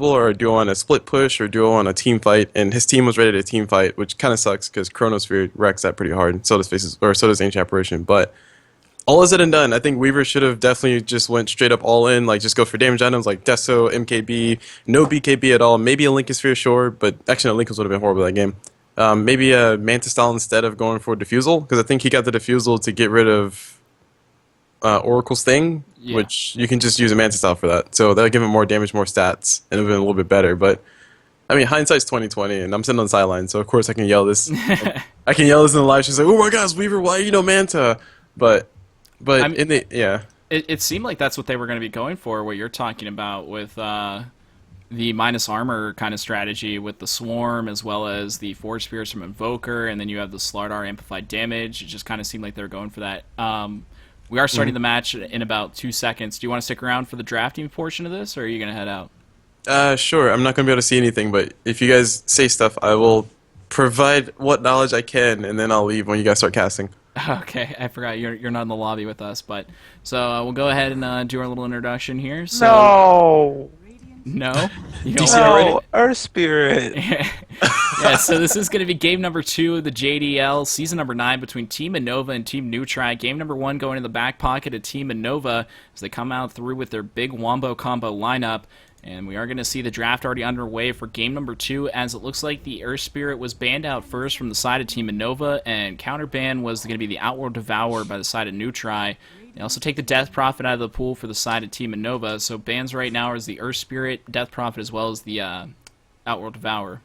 or do I want a split push or do I want a team fight? And his team was ready to team fight, which kind of sucks because Chronosphere wrecks that pretty hard. So does Faces, or so does Ancient Apparition. But all is said and done, I think Weaver should have definitely just went straight up all in, like just go for damage items like Deso, MKB, no BKB at all. Maybe a Linkosphere, sure, but actually no, Linkos would have been horrible that game. Maybe a Manta Style instead of going for Diffusal, because I think he got the Diffusal to get rid of Oracle's thing, Yeah. which you can just use a Manta Style for that. So that'll give him more damage, more stats, and it would have been a little bit better. But I mean, hindsight's 2020, and I'm sitting on the sideline, so of course I can yell this. I can yell this in the live. She's like, "Oh my gosh, Weaver, why are you no Manta?" But I'm, in the yeah. it seemed like that's what they were going to be going for, what you're talking about with the minus armor kind of strategy with the Swarm as well as the Forge Spears from Invoker, and then you have the Slardar amplified damage. It just kind of seemed like they were going for that. We are starting the match in about 2 seconds. Do you want to stick around for the drafting portion of this, or are you going to head out? Sure. I'm not gonna be able to see anything, but if you guys say stuff, I will provide what knowledge I can, and then I'll leave when you guys start casting. Okay, I forgot you're not in the lobby with us, but so we'll go ahead and do our little introduction here. So No, no, you don't DC already? no, Earth Spirit. Yeah, so this is going to be game number 2 of the jDL, season number 9 between Team Innova and Team Nutri. Game number 1 going in the back pocket of Team Innova as they come out through with their big Wombo combo lineup. And we are going to see the draft already underway for game number 2, as it looks like the Earth Spirit was banned out first from the side of Team Innova, and counter ban was going to be the Outworld Devourer by the side of Nutri. They also take the Death Prophet out of the pool for the side of Team Innova, so bans right now is the Earth Spirit, Death Prophet, as well as the Outworld Devourer.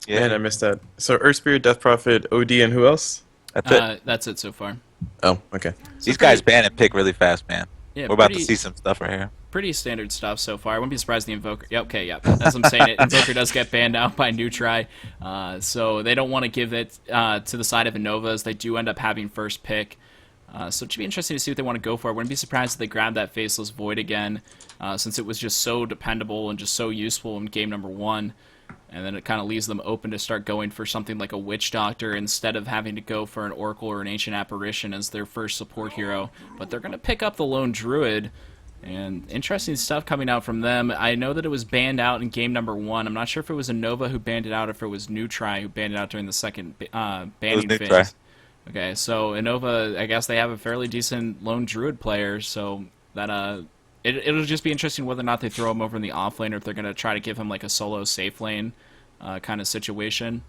Yeah, Man, I missed that. So Earth Spirit, Death Prophet, OD, and who else? that's it. That's it so far. Oh, okay. These guys ban and pick really fast, man. Yeah, We're about to pretty- see some stuff right here. Pretty standard stuff so far. I wouldn't be surprised the Invoker. Yeah, okay, yeah. As I'm saying it, Invoker does get banned out by Nutri, so they don't want to give it to the side of Innova, as they do end up having first pick. So it should be interesting to see what they want to go for. I wouldn't be surprised if they grab that Faceless Void again, since it was just so dependable and just so useful in game number 1. And then it kind of leaves them open to start going for something like a Witch Doctor instead of having to go for an Oracle or an Ancient Apparition as their first support hero. But they're going to pick up the Lone Druid. And interesting stuff coming out from them. I know that it was banned out in game number 1. I'm not sure if it was Innova who banned it out or if it was Nutri who banned it out during the second banning phase. Nutri. Okay, so Innova, I guess they have a fairly decent Lone Druid player, so that it'll just be interesting whether or not they throw him over in the off lane or if they're going to try to give him like a solo safe lane kind of situation.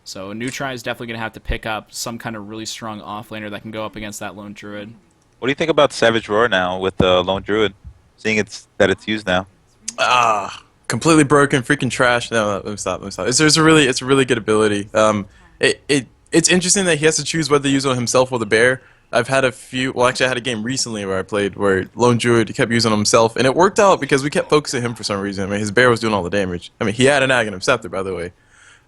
So Nutri is definitely going to have to pick up some kind of really strong off laner that can go up against that Lone Druid. What do you think about Savage Roar now with the Lone Druid? Seeing that it's used now. Completely broken, freaking trash. No, let me stop. Let me stop. It's a really good ability. It's interesting that he has to choose whether to use it on himself or the bear. I've had a few. Well, actually, I had a game recently where I played where Lone Druid kept using himself, and it worked out because we kept focusing him for some reason. I mean, his bear was doing all the damage. I mean, he had an Aghanim Scepter, by the way,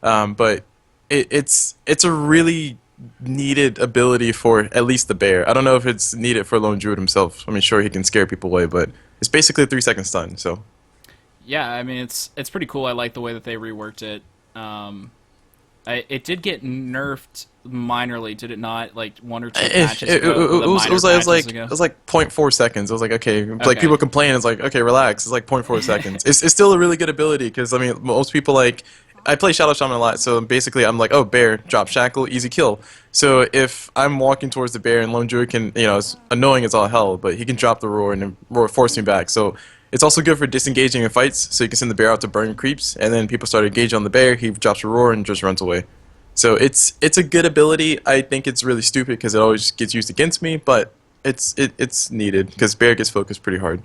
but it's a really needed ability for at least the bear. I don't know if it's needed for Lone Druid himself. I mean, sure, he can scare people away, but it's basically a 3-second stun. So Yeah, I mean it's pretty cool. I like the way that they reworked it. It did get nerfed minorly, did it not? Like 1 or 2 patches ago. it was like it was like 0.4 seconds. It was like okay, like Okay. people complain. It's like okay, relax. It's like 0.4 seconds. It's still a really good ability because I mean most people like. I play Shadow Shaman a lot, so basically I'm like, oh, bear, drop shackle, easy kill. So if I'm walking towards the bear and Lone Druid can, you know, it's annoying as all hell, but he can drop the roar and then roar force me back. So it's also good for disengaging in fights, so you can send the bear out to burn creeps, and then people start engaging on the bear, he drops a roar and just runs away. So it's a good ability. I think it's really stupid because it always gets used against me, but it's needed because bear gets focused pretty hard.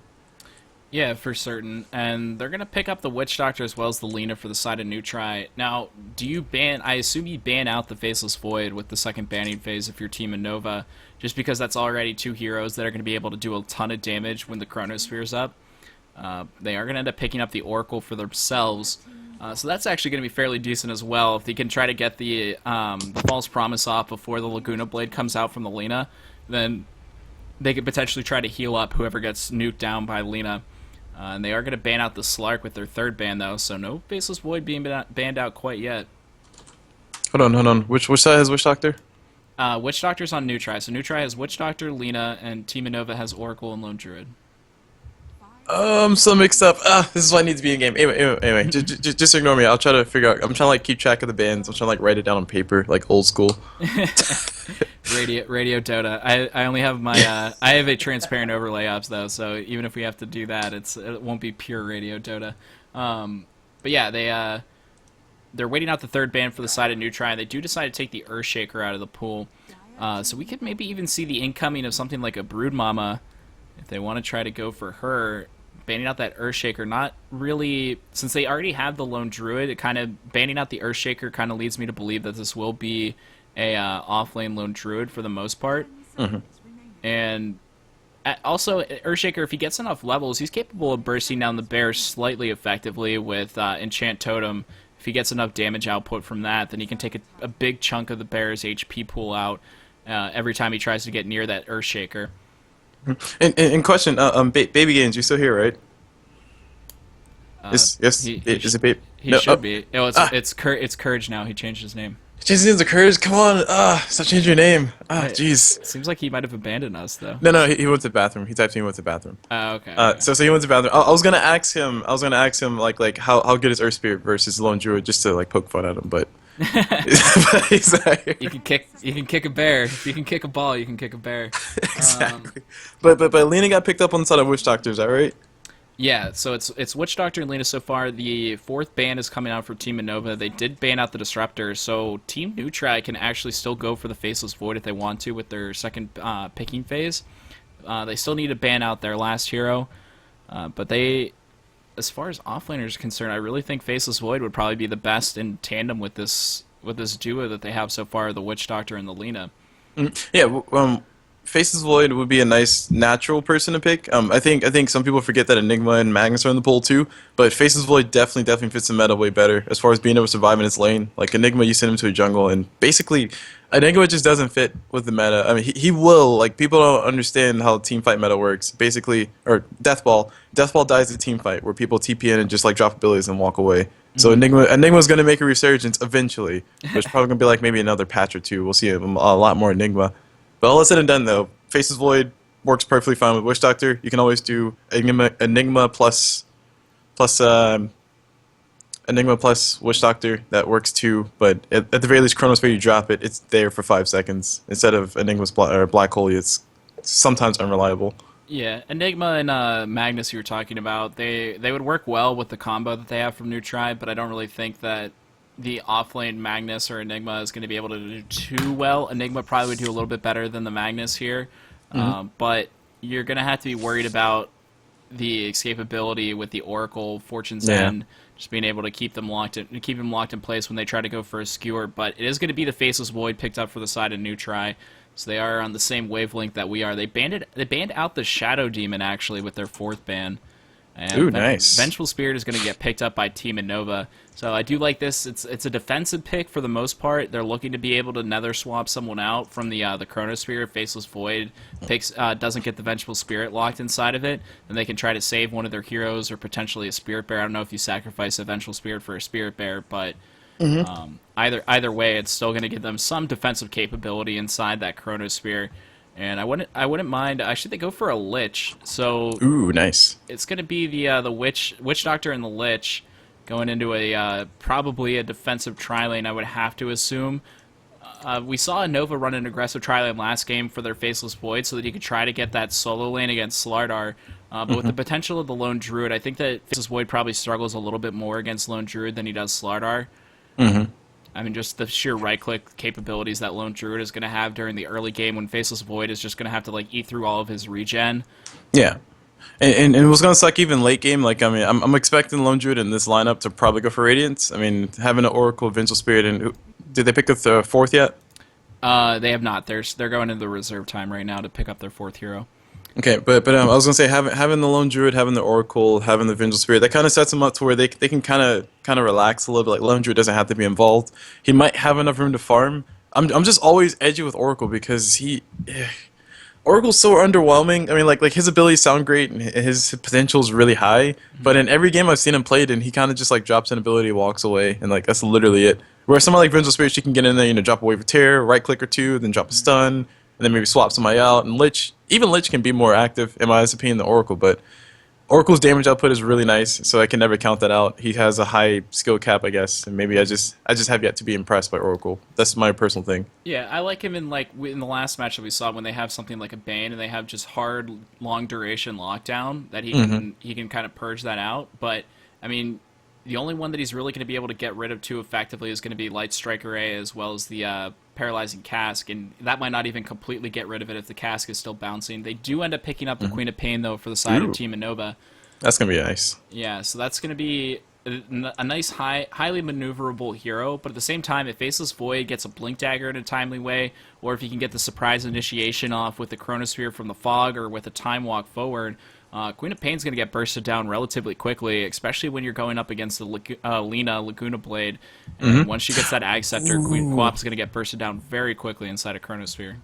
Yeah, for certain. And they're going to pick up the Witch Doctor as well as the Lena for the side of Nutri. Now, do you ban... I assume you ban out the Faceless Void with the second banning phase if you're Team Innova, just because that's already 2 heroes that are going to be able to do a ton of damage when the Chronosphere's up. They are going to end up picking up the Oracle for themselves. So that's actually going to be fairly decent as well. If they can try to get the False Promise off before the Laguna Blade comes out from the Lena, then they could potentially try to heal up whoever gets nuked down by Lena. And they are going to ban out the Slark with their 3rd ban, though, so no Faceless Void being banned out quite yet. Hold on. Which side has Witch Doctor? Witch Doctor's on Nutri. So Nutri has Witch Doctor, Lena, and Team Innova has Oracle and Lone Druid. I'm so mixed up. This is why I need to be in game. Anyway, just ignore me. I'll try to figure out. I'm trying to like keep track of the bands. I'm trying to like write it down on paper, like old school. Radio Dota. I only have my I have a transparent overlay ops though, so even if we have to do that, it won't be pure Radio Dota. But yeah, they're waiting out the third ban for the side of Neutron. They do decide to take the Earthshaker out of the pool, so we could maybe even see the incoming of something like a Broodmama if they want to try to go for her. Banning out that Earthshaker, not really, since they already have the Lone Druid. It kind of banning out the Earthshaker kind of leads me to believe that this will be a off-lane Lone Druid for the most part. And also, Earthshaker, if he gets enough levels, he's capable of bursting down the bear slightly effectively with Enchant Totem. If he gets enough damage output from that, then he can take a big chunk of the bear's HP pool out every time he tries to get near that Earthshaker. In question, Baby Games, you still here, right? Yes, is it Baby? He No, should be. Oh, it's Courage now. He changed his name. Change names of Courage. Come on, stop changing your name. Jeez. Seems like he might have abandoned us though. No, he went to the bathroom. He typed he went to the bathroom. Oh, okay. So he went to the bathroom. I was gonna ask him. like how good is Earth Spirit versus Lone Druid, just to like poke fun at him, but. But he's like, You can kick a bear. If you can kick a ball, you can kick a bear. exactly. But Lena got picked up on the side of Witch Doctor. Is that right? Yeah, so it's Witch Doctor and Lena so far. The fourth ban is coming out for Team Innova. They did ban out the Disruptor, so Team Neutri can actually still go for the Faceless Void if they want to with their second picking phase. They still need to ban out their last hero, but they, as far as offlaners are concerned, I really think Faceless Void would probably be the best in tandem with this duo that they have so far, the Witch Doctor and the Lena. Yeah. Faces Void would be a nice natural person to pick. I think some people forget that Enigma and Magnus are in the pool too, but Faces Void definitely fits the meta way better as far as being able to survive in its lane. Like Enigma, you send him to a jungle, and basically Enigma just doesn't fit with the meta. I mean, he will. Like, people don't understand how team fight meta works. Basically, or Death Ball dies the team fight where people TP in and just like drop abilities and walk away. So Enigma's gonna make a resurgence eventually, but it's probably gonna be like maybe another patch or two. We'll see a lot more Enigma. But all said and done, though, Faces Void works perfectly fine with Witch Doctor. You can always do Enigma plus Witch Doctor. That works too. But at the very least, Chronosphere, you drop it, it's there for 5 seconds. Instead of Enigma's Black Hole, it's sometimes unreliable. Yeah, Enigma and Magnus you were talking about, they would work well with the combo that they have from Neutri, but I don't really think that the offlane Magnus or Enigma is going to be able to do too well. Enigma probably would do a little bit better than the Magnus here, but you're going to have to be worried about the escapability with the Oracle, Fortune's End, just being able to keep them locked in place when they try to go for a skewer. But it is going to be the Faceless Void picked up for the side of Neutri, so they are on the same wavelength that we are. They banned out the Shadow Demon actually with their fourth ban. And Ooh, nice. Vengeful Spirit is going to get picked up by Team Innova. So I do like this. It's a defensive pick for the most part. They're looking to be able to nether swap someone out from the Chronosphere. Faceless Void doesn't get the Vengeful Spirit locked inside of it, then they can try to save one of their heroes or potentially a Spirit Bear. I don't know if you sacrifice a Vengeful Spirit for a Spirit Bear, but either way, it's still going to give them some defensive capability inside that Chronosphere. And I wouldn't mind. Actually, they go for a Lich. So ooh, nice. It's going to be the Witch Doctor and the Lich going into a probably a defensive tri-lane, I would have to assume. We saw Innova run an aggressive tri-lane last game for their Faceless Void so that you could try to get that solo lane against Slardar. But with the potential of the Lone Druid, I think that Faceless Void probably struggles a little bit more against Lone Druid than he does Slardar. I mean, just the sheer right-click capabilities that Lone Druid is going to have during the early game when Faceless Void is just going to have to like eat through all of his regen. Yeah. And it was going to suck even late game. Like, I mean, I'm expecting Lone Druid in this lineup to probably go for Radiance. I mean, having an Oracle, Vengeful Spirit, and did they pick up the fourth yet? They have not. They're going into the reserve time right now to pick up their fourth hero. Okay, but I was gonna say having the Lone Druid, having the Oracle, having the Vengeful Spirit, that kind of sets him up to where they can kind of relax a little bit. Like Lone Druid doesn't have to be involved. He might have enough room to farm. I'm just always edgy with Oracle because Oracle's so underwhelming. I mean, like his abilities sound great and his potential is really high, but in every game I've seen him played, and he kind of just like drops an ability, walks away, and like that's literally it. Where someone like Vengeful Spirit, she can get in there, drop a Wave of Terror, right click or two, then drop a stun, and then maybe swap somebody out. And Lich can be more active in my opinion than Oracle, but Oracle's damage output is really nice, so I can never count that out. He has a high skill cap, I guess, and maybe I just have yet to be impressed by Oracle. That's my personal thing. Yeah, I like him in like in the last match that we saw when they have something like a Bane and they have just hard, long duration lockdown that he can kind of purge that out. But I mean, the only one that he's really going to be able to get rid of too effectively is going to be Light Strike Array as well as the paralyzing cask, and that might not even completely get rid of it if the cask is still bouncing. They do end up picking up the Queen of Pain though for the side of Ooh. Team Innova. That's gonna be nice. Yeah, so that's going to be a nice, highly maneuverable hero, but at the same time, if Faceless Void gets a Blink Dagger in a timely way, or if you can get the surprise initiation off with the Chronosphere from the Fog or with a Time Walk forward, Queen of Pain's going to get bursted down relatively quickly, especially when you're going up against the Lina Laguna Blade. And once she gets that Ag Scepter, Queen Quap's going to get bursted down very quickly inside a Chronosphere.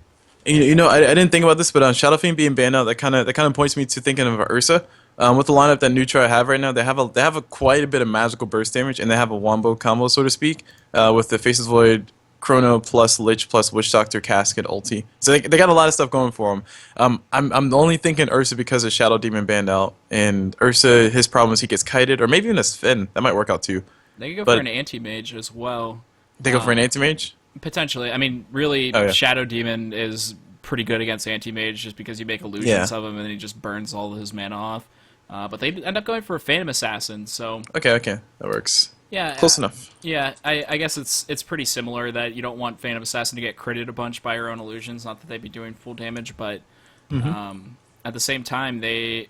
You know, I didn't think about this, but on Shadow Fiend being banned out, that kind of points me to thinking of Ursa. With the lineup that Nutra have right now, they have a quite a bit of magical burst damage, and they have a wombo combo, so to speak, with the Faces Void, Chrono plus Lich plus Witch Doctor, Casket, Ulti. So they got a lot of stuff going for them. I'm only thinking Ursa because of Shadow Demon banned out, and Ursa, his problem is he gets kited, or maybe even a Sven. That might work out too. They could go But for an Anti-Mage as well. they go for an Anti-Mage? Potentially. I mean, really, Oh, yeah. Shadow Demon is pretty good against Anti-Mage just because you make illusions of him and then he just burns all of his mana off. But they end up going for a Phantom Assassin, so... Okay, that works. Yeah, Close enough. Yeah, I guess it's pretty similar that you don't want Phantom Assassin to get critted a bunch by your own illusions. Not that they'd be doing full damage, but at the same time, they...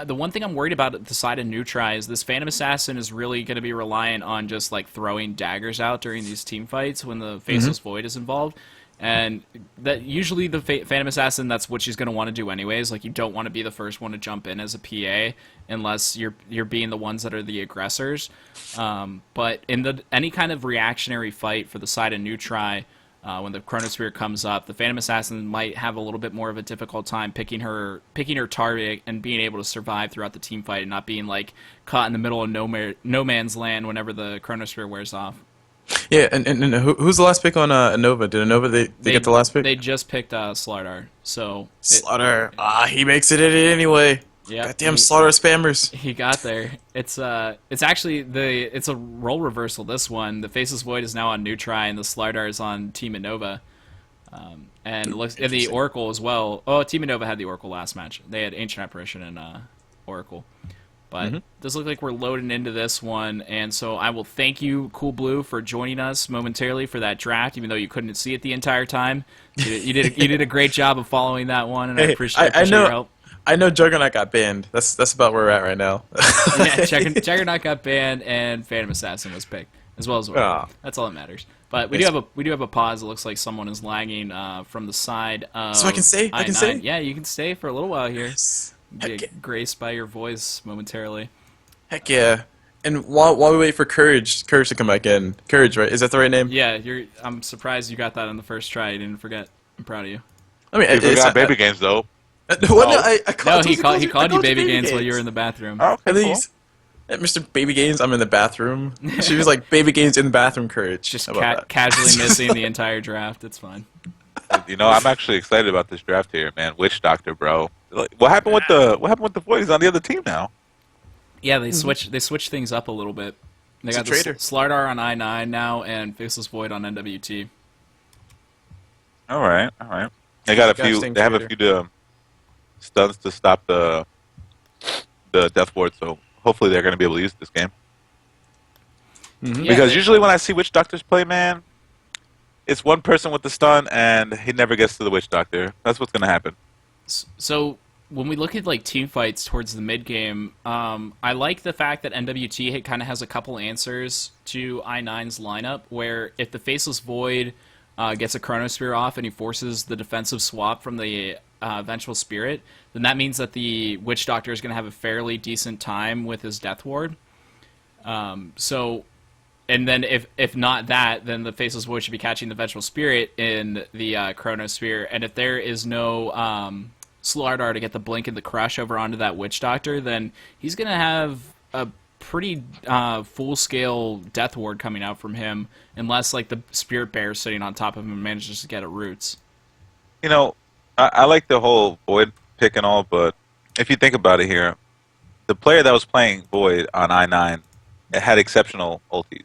the one thing I'm worried about at the side of Nutri is this Phantom Assassin is really going to be reliant on just like throwing daggers out during these team fights when the Faceless Void is involved. And that usually the Phantom Assassin, that's what she's going to want to do anyways. Like, you don't want to be the first one to jump in as a PA unless you're being the ones that are the aggressors. But in any kind of reactionary fight for the side of Nutri, when the Chronosphere comes up, the Phantom Assassin might have a little bit more of a difficult time picking her target and being able to survive throughout the team fight and not being like caught in the middle of no man's land whenever the Chronosphere wears off. Yeah, and who's the last pick on Innova? Did Innova they get the last pick? They just picked Slardar, so Slaughter. He makes it in it anyway. Yeah, Goddamn Slaughter spammers. he got there. It's actually it's a role reversal. This one, the Faceless Void is now on Nutri, and the Slardar is on Team Innova. And it looks and the Oracle as well. Oh, Team Innova had the Oracle last match. They had Ancient Apparition and Oracle. But does look like we're loading into this one, and so I will thank you, Cool Blue, for joining us momentarily for that draft, even though you couldn't see it the entire time. You did a great job of following that one, and I appreciate your help. I know Juggernaut got banned. That's about where we're at right now. Yeah, Juggernaut got banned, and Phantom Assassin was picked, as well as Oracle. That's all that matters. But we do have a pause. It looks like someone is lagging from the side of So I can stay? I can stay? Yeah, you can stay for a little while here. Yes. Get graced by your voice momentarily. Heck yeah. And while we wait for Courage to come back in. Courage, right? Is that the right name? Yeah, I'm surprised you got that on the first try. You didn't forget. I'm proud of you. I mean, You forgot baby games though. He called you baby games while you were in the bathroom. Oh, At okay, cool. least, Mr. Baby Games, I'm in the bathroom. She was like, Baby Games in the bathroom, Courage. Just How about that? casually missing the entire draft. It's fine. You know, I'm actually excited about this draft here, man. Witch Doctor, bro. Like, what happened with the Void? He's on the other team now. Yeah, they switch things up a little bit. They He's got a traitor. Slardar on I9 now and Faceless Void on NWT. All right. They got a Gosh, few. dang They have a traitor. few stuns to stop the Death Ward. So hopefully they're going to be able to use this game. Yeah, Because usually when I see Witch Doctors play, man, it's one person with the stun and he never gets to the Witch Doctor. That's what's going to happen. So when we look at like team fights towards the mid game, I like the fact that NWT kind of has a couple answers to I9's lineup. Where if the Faceless Void gets a Chronosphere off and he forces the defensive swap from the Vengeful Spirit, then that means that the Witch Doctor is going to have a fairly decent time with his Death Ward. And then if not that, then the Faceless Void should be catching the Vengeful Spirit in the Chronosphere. And if there is no Slardar to get the Blink and the Crush over onto that Witch Doctor, then he's going to have a pretty full-scale Death Ward coming out from him, unless like the Spirit Bear sitting on top of him manages to get at Roots. You know, I like the whole Void pick and all, but if you think about it here, the player that was playing Void on I9 had exceptional ultis.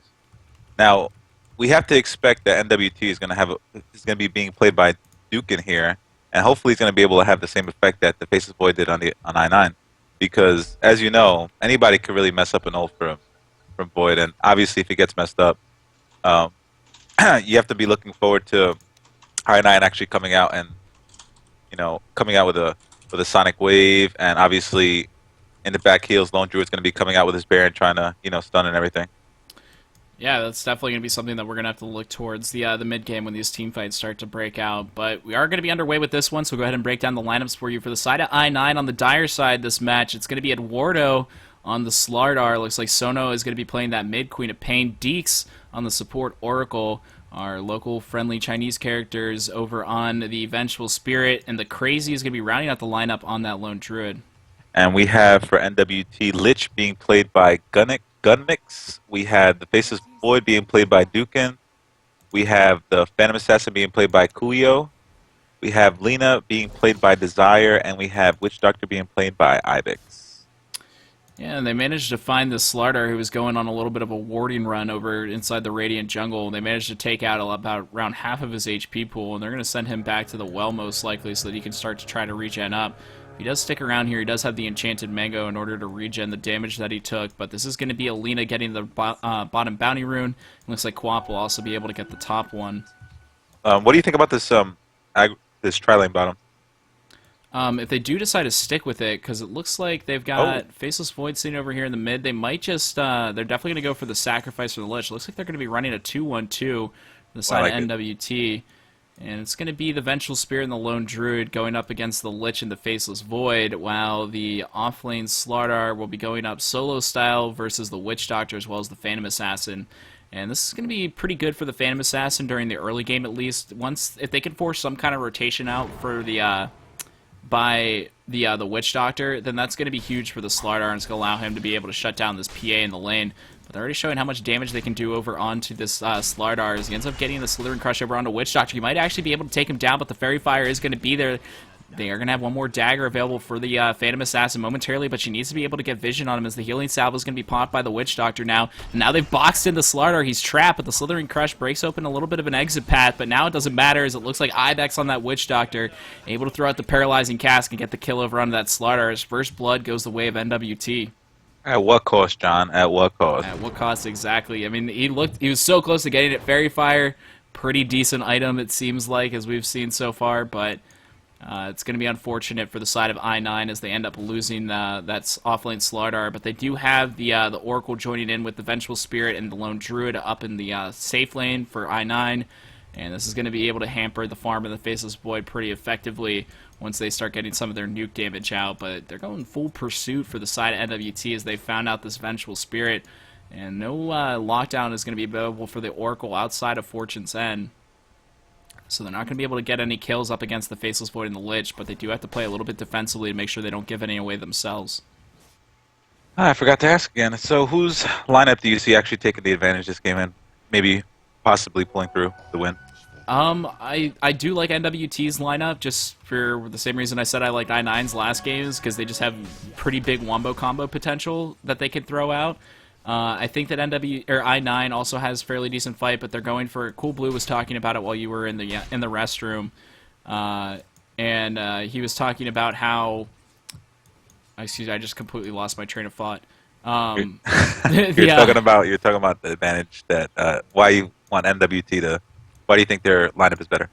Now, we have to expect that NWT is going to be being played by Duke in here, and hopefully he's going to be able to have the same effect that the Faceless Void did on I9, because as you know, anybody could really mess up an ult from Void, and obviously if it gets messed up, um, you have to be looking forward to I9 actually coming out and coming out with a Sonic Wave, and obviously in the back heels, Lone Druid's going to be coming out with his Baron trying to stun and everything. Yeah, that's definitely going to be something that we're going to have to look towards the mid game when these team fights start to break out. But we are going to be underway with this one, so go ahead and break down the lineups for you. For the side of I9 on the Dire side this match, it's going to be Eduardo on the Slardar. Looks like Sono is going to be playing that mid, Queen of Pain. Deeks on the support Oracle. Our local friendly Chinese characters over on the Vengeful Spirit. And the Crazy is going to be rounding out the lineup on that Lone Druid. And we have for NWT Lich being played by Gunmix. We have the Faceless Void being played by Dukin. We have the Phantom Assassin being played by Kuyo. We have Lena being played by Desire, and we have Witch Doctor being played by Ibex. Yeah, and they managed to find the Slardar who was going on a little bit of a warding run over inside the Radiant Jungle. They managed to take out about around half of his HP pool, and they're going to send him back to the well most likely so that he can start to try to regen up. If he does stick around here, he does have the Enchanted Mango in order to regen the damage that he took, but this is going to be Alina getting the bottom bounty rune. It looks like Quap will also be able to get the top one. What do you think about this tri-lane bottom? If they do decide to stick with it, because it looks like they've got Faceless Void sitting over here in the mid, they might just, they're definitely going to go for the sacrifice for the Lich. It looks like they're going to be running a 2-1-2 for the side of NWT. And it's going to be the Vengeful Spirit and the Lone Druid going up against the Lich and the Faceless Void, while the offlane Slardar will be going up solo style versus the Witch Doctor as well as the Phantom Assassin. And this is going to be pretty good for the Phantom Assassin during the early game at least. If they can force some kind of rotation out for the by the Witch Doctor, then that's going to be huge for the Slardar, and it's going to allow him to be able to shut down this PA in the lane. But they're already showing how much damage they can do over onto this Slardar as he ends up getting the Slithering Crush over onto Witch Doctor. He might actually be able to take him down, but the Fairy Fire is going to be there. They are going to have one more dagger available for the Phantom Assassin momentarily, but she needs to be able to get vision on him as the Healing Salve is going to be popped by the Witch Doctor now. And now they've boxed in the Slardar. He's trapped, but the Slithering Crush breaks open a little bit of an exit path, but now it doesn't matter as it looks like Ibex on that Witch Doctor, able to throw out the Paralyzing Cask and get the kill over onto that Slardar. His first blood goes the way of NWT. At what cost, John? At what cost? At what cost exactly? I mean, he was so close to getting it. Fairy Fire, pretty decent item it seems like, as we've seen so far, but it's going to be unfortunate for the side of I9 as they end up losing that offlane Slardar, but they do have the Oracle joining in with the Vengeful Spirit and the Lone Druid up in the safe lane for I9, and this is going to be able to hamper the farm of the Faceless Void pretty effectively once they start getting some of their nuke damage out, but they're going full pursuit for the side of NWT as they found out this Vengeful Spirit, and no lockdown is going to be available for the Oracle outside of Fortune's End. So they're not going to be able to get any kills up against the Faceless Void and the Lich, but they do have to play a little bit defensively to make sure they don't give any away themselves. I forgot to ask again. So whose lineup do you see actually taking the advantage this game and maybe possibly pulling through the win? I do like NWT's lineup just for the same reason I said I liked I9's last games, because they just have pretty big wombo combo potential that they can throw out. I think that I9 also has fairly decent fight, but they're going for Cool Blue was talking about it while you were in the restroom, and he was talking about how. Excuse me, I just completely lost my train of thought. You're talking about the advantage that why you want NWT to. Why do you think their lineup is better?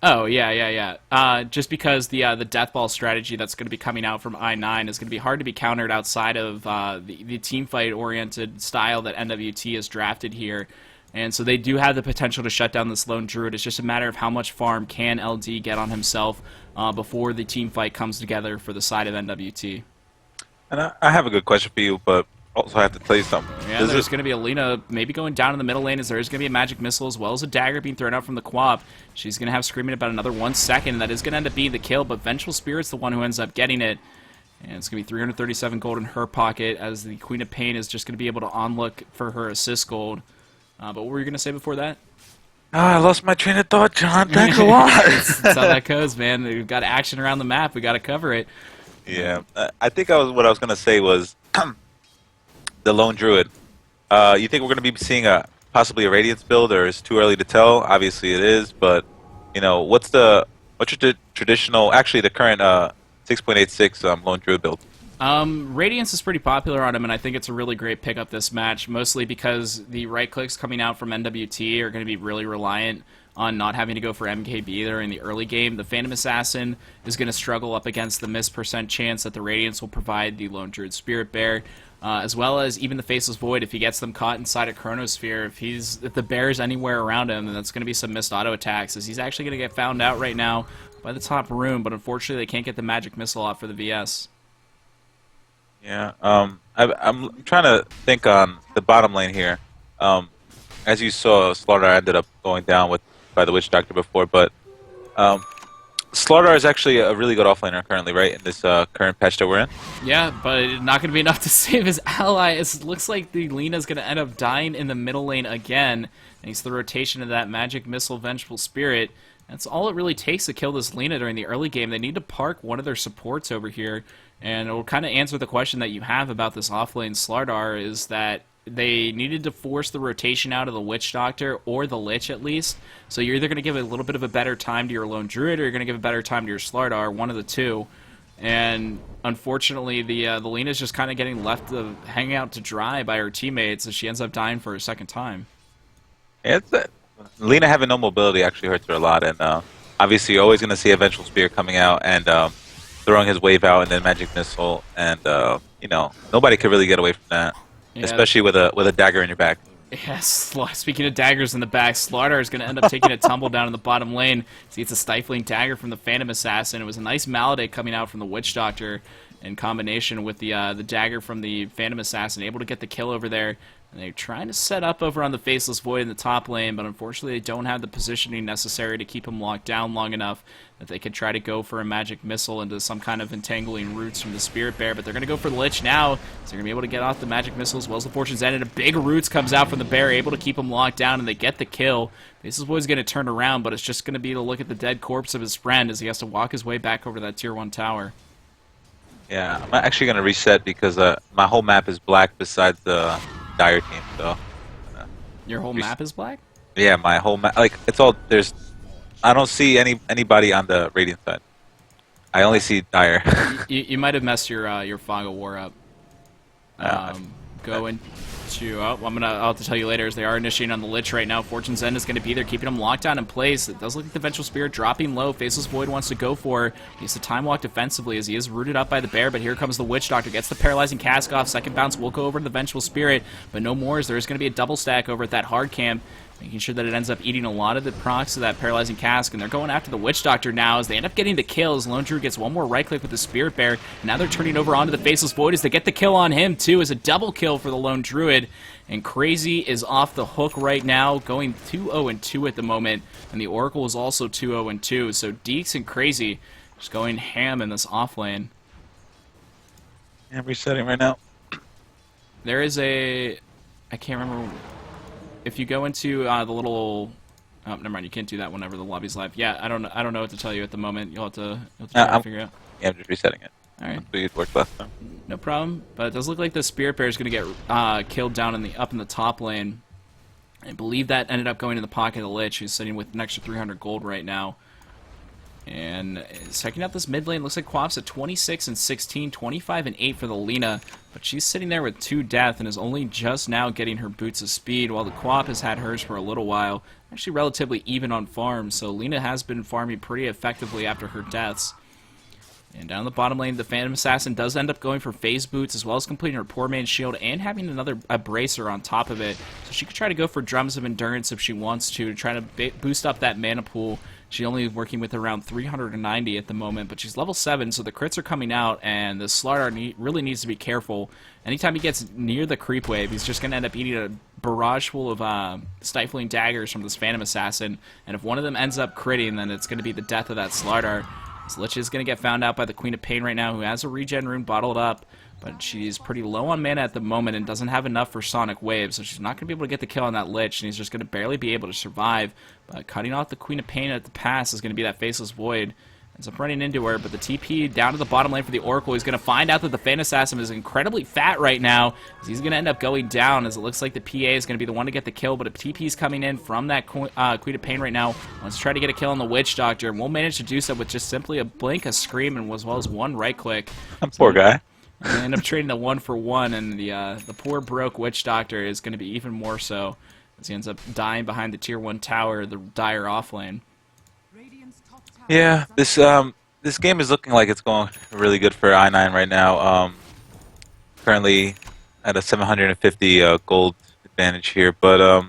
Oh, yeah. Just because the death ball strategy that's going to be coming out from I9 is going to be hard to be countered outside of the team fight oriented style that NWT has drafted here. And so they do have the potential to shut down this Lone Druid. It's just a matter of how much farm can LD get on himself before the team fight comes together for the side of NWT. And I have a good question for you, but also I have to tell you something. Yeah, there's going to be Alina maybe going down in the middle lane, as there is going to be a magic missile as well as a dagger being thrown out from the Quap. She's going to have Screaming about another 1 second, and that is going to end up being the kill, but Vengeful Spirit's the one who ends up getting it. And it's going to be 337 gold in her pocket, as the Queen of Pain is just going to be able to on-look for her assist gold. But what were you going to say before that? I lost my train of thought, John. Thanks a lot. That's how that goes, man. We've got action around the map. We got to cover it. Yeah, I think what I was gonna say was the lone druid. You think we're gonna be seeing a possibly a radiance build, or is it too early to tell? Obviously, it is, but what's your traditional, actually the current 6.86 lone druid build? Radiance is pretty popular on him, and I think it's a really great pickup this match, mostly because the right clicks coming out from NWT are going to be really reliant on not having to go for MKB either in the early game. The Phantom Assassin is going to struggle up against the miss percent chance that the Radiance will provide the Lone Druid Spirit Bear, as well as even the Faceless Void if he gets them caught inside a Chronosphere. If the bear is anywhere around him, then that's going to be some missed auto attacks, as he's actually going to get found out right now by the top room, but unfortunately they can't get the Magic Missile off for the VS. Yeah, I'm trying to think on the bottom lane here. As you saw, Slaughter ended up going down by the Witch Doctor before, but Slaughter is actually a really good offlaner currently, right, in this current patch that we're in. Yeah, but not going to be enough to save his ally. It looks like the Lena's going to end up dying in the middle lane again, thanks to the rotation of that Magic Missile Vengeful Spirit. That's all it really takes to kill this Lena during the early game. They need to park one of their supports over here, and it will kind of answer the question that you have about this offlane Slardar, is that they needed to force the rotation out of the Witch Doctor, or the Lich at least. So you're either going to give a little bit of a better time to your Lone Druid, or you're going to give a better time to your Slardar, one of the two. And unfortunately, the Lena's just kind of getting left to hang out to dry by her teammates, as she ends up dying for a second time. Yeah, Lena having no mobility actually hurts her a lot, and obviously you're always going to see a Vengeful Spear coming out and throwing his wave out, and then Magic Missile, and nobody could really get away from that, Yeah. especially with a dagger in your back. Yes, speaking of daggers in the back, Slaughter is going to end up taking a tumble down in the bottom lane. See, it's a stifling dagger from the Phantom Assassin. It was a nice Maledict coming out from the Witch Doctor in combination with the dagger from the Phantom Assassin, able to get the kill over there. And they're trying to set up over on the Faceless Void in the top lane, but unfortunately they don't have the positioning necessary to keep him locked down long enough that they could try to go for a Magic Missile into some kind of entangling roots from the Spirit Bear. But they're going to go for the Lich now, so they're going to be able to get off the Magic Missile as well as the Fortune's End. And a big Roots comes out from the Bear, able to keep him locked down, and they get the kill. Faceless Void's going to turn around, but it's just going to be to look at the dead corpse of his friend as he has to walk his way back over that Tier 1 tower. Yeah, I'm actually going to reset because my whole map is black besides the Dire team, so... Your whole map is black? Yeah, my whole map, like, it's all, I don't see anybody on the Radiant side. I only see Dire. You might have messed your Fog of War up. Go into... I'll have to tell you later, as they are initiating on the Lich right now. Fortune's End is going to be there, keeping him locked down in place. It does look like the Vengeful Spirit dropping low. Faceless Void wants to go for it. He needs to time walk defensively as he is rooted up by the Bear, but here comes the Witch Doctor. Gets the Paralyzing Cask off. Second bounce will go over to the Vengeful Spirit, but no more, as there is going to be a double stack over at that hard camp, making sure that it ends up eating a lot of the procs of that Paralyzing Cask, and they're going after the Witch Doctor now as they end up getting the kills. Lone Druid gets one more right click with the Spirit Bear, and now they're turning over onto the Faceless Void as they get the kill on him too, as a double kill for the Lone Druid. And Crazy is off the hook right now, going 2-0-2 at the moment, and the Oracle is also 2-0-2, so Deeks and Crazy just going ham in this off lane. Yeah, I'm resetting right now. There is I can't remember, if you go into the little, oh, never mind, you can't do that whenever the lobby's live. Yeah, I don't know what to tell you at the moment. You'll have to try to figure it out. Yeah, I'm just resetting it. Alright. It worked last time. No problem, but it does look like the Spirit Bear is going to get killed down up in the top lane. I believe that ended up going in the pocket of the Lich, who's sitting with an extra 300 gold right now. And checking out this mid lane, looks like Quap's at 26 and 16, 25 and 8 for the Lena, but she's sitting there with 2 death and is only just now getting her boots of speed, while the Quap has had hers for a little while. Actually relatively even on farms, so Lena has been farming pretty effectively after her deaths. And down the bottom lane, the Phantom Assassin does end up going for phase boots, as well as completing her Poor Man's Shield and having a bracer on top of it. So she could try to go for Drums of Endurance if she wants to try to boost up that mana pool. She's only working with around 390 at the moment, but she's level 7, so the crits are coming out, and the Slardar really needs to be careful. Anytime he gets near the creep wave, he's just going to end up eating a barrage full of stifling daggers from this Phantom Assassin, and if one of them ends up critting, then it's going to be the death of that Slardar. This Lich is going to get found out by the Queen of Pain right now, who has a regen rune bottled up, but she's pretty low on mana at the moment and doesn't have enough for Sonic Wave, so she's not going to be able to get the kill on that Lich, and he's just going to barely be able to survive. But cutting off the Queen of Pain at the pass is going to be that Faceless Void, Ends up running into her, but the TP down to the bottom lane for the Oracle. He's going to find out that the Phantom Assassin is incredibly fat right now, as he's going to end up going down, as it looks like the PA is going to be the one to get the kill, but a TP is coming in from that Queen of Pain right now. Let's try to get a kill on the Witch Doctor, and we'll manage to do so with just simply a blink, a scream, and as well as one right click. Poor guy. They end up trading the 1-for-1, and the poor broke Witch Doctor is going to be even more so, as he ends up dying behind the Tier 1 tower, the Dire off lane. Yeah, this game is looking like it's going really good for I9 right now. Currently at a 750 gold advantage here, but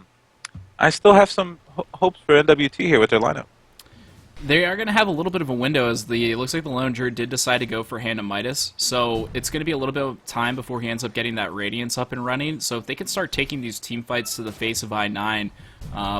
I still have some hopes for NWT here with their lineup. They are going to have a little bit of a window, as it looks like the Lone Druid did decide to go for Hand of Midas, so it's going to be a little bit of time before he ends up getting that Radiance up and running. So if they can start taking these team fights to the face of I9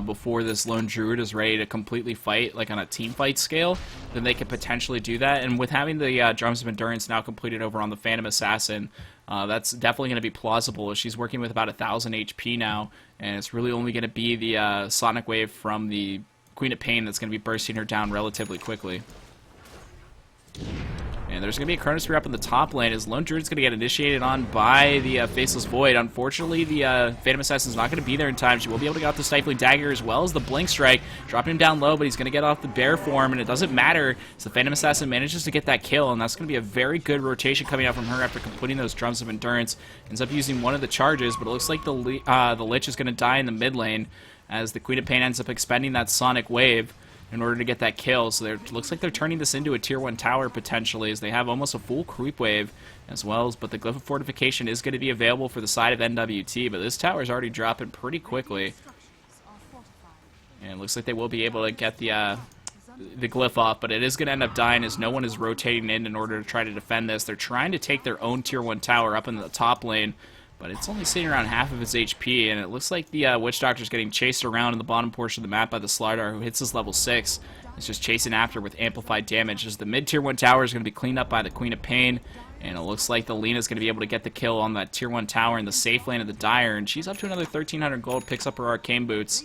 before this Lone Druid is ready to completely fight, like on a team fight scale, then they could potentially do that. And with having the Drums of Endurance now completed over on the Phantom Assassin, that's definitely going to be plausible, as she's working with about 1,000 HP now, and it's really only going to be the Sonic Wave from the Queen of Pain that's going to be bursting her down relatively quickly. And there's going to be a Chronosphere up in the top lane, as Lone Druid's going to get initiated on by the Faceless Void. Unfortunately, the Phantom Assassin's not going to be there in time. She will be able to get off the Stifling Dagger as well as the Blink Strike, dropping him down low, but he's going to get off the Bear form, and it doesn't matter, so the Phantom Assassin manages to get that kill, and that's going to be a very good rotation coming out from her after completing those Drums of Endurance. Ends up using one of the charges, but it looks like the Lich is going to die in the mid lane, as the Queen of Pain ends up expending that Sonic Wave in order to get that kill. So it looks like they're turning this into a Tier 1 tower potentially, as they have almost a full creep wave as well. But the Glyph of Fortification is going to be available for the side of NWT, but this tower is already dropping pretty quickly. And it looks like they will be able to get the Glyph off, but it is going to end up dying, as no one is rotating in order to try to defend this. They're trying to take their own Tier 1 tower up in the top lane, but it's only sitting around half of its HP, and it looks like the Witch Doctor's getting chased around in the bottom portion of the map by the Slardar, who hits his level 6. It's just chasing after with amplified damage, as the mid-Tier 1 tower is going to be cleaned up by the Queen of Pain, and it looks like the Lena's going to be able to get the kill on that Tier 1 tower in the safe lane of the Dire, and she's up to another 1,300 gold, picks up her Arcane Boots,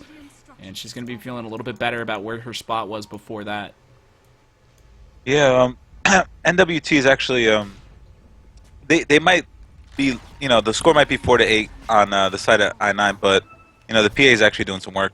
and she's going to be feeling a little bit better about where her spot was before that. Yeah, NWT is actually, they might be, the score might be 4-8 on the side of I9, but the PA is actually doing some work.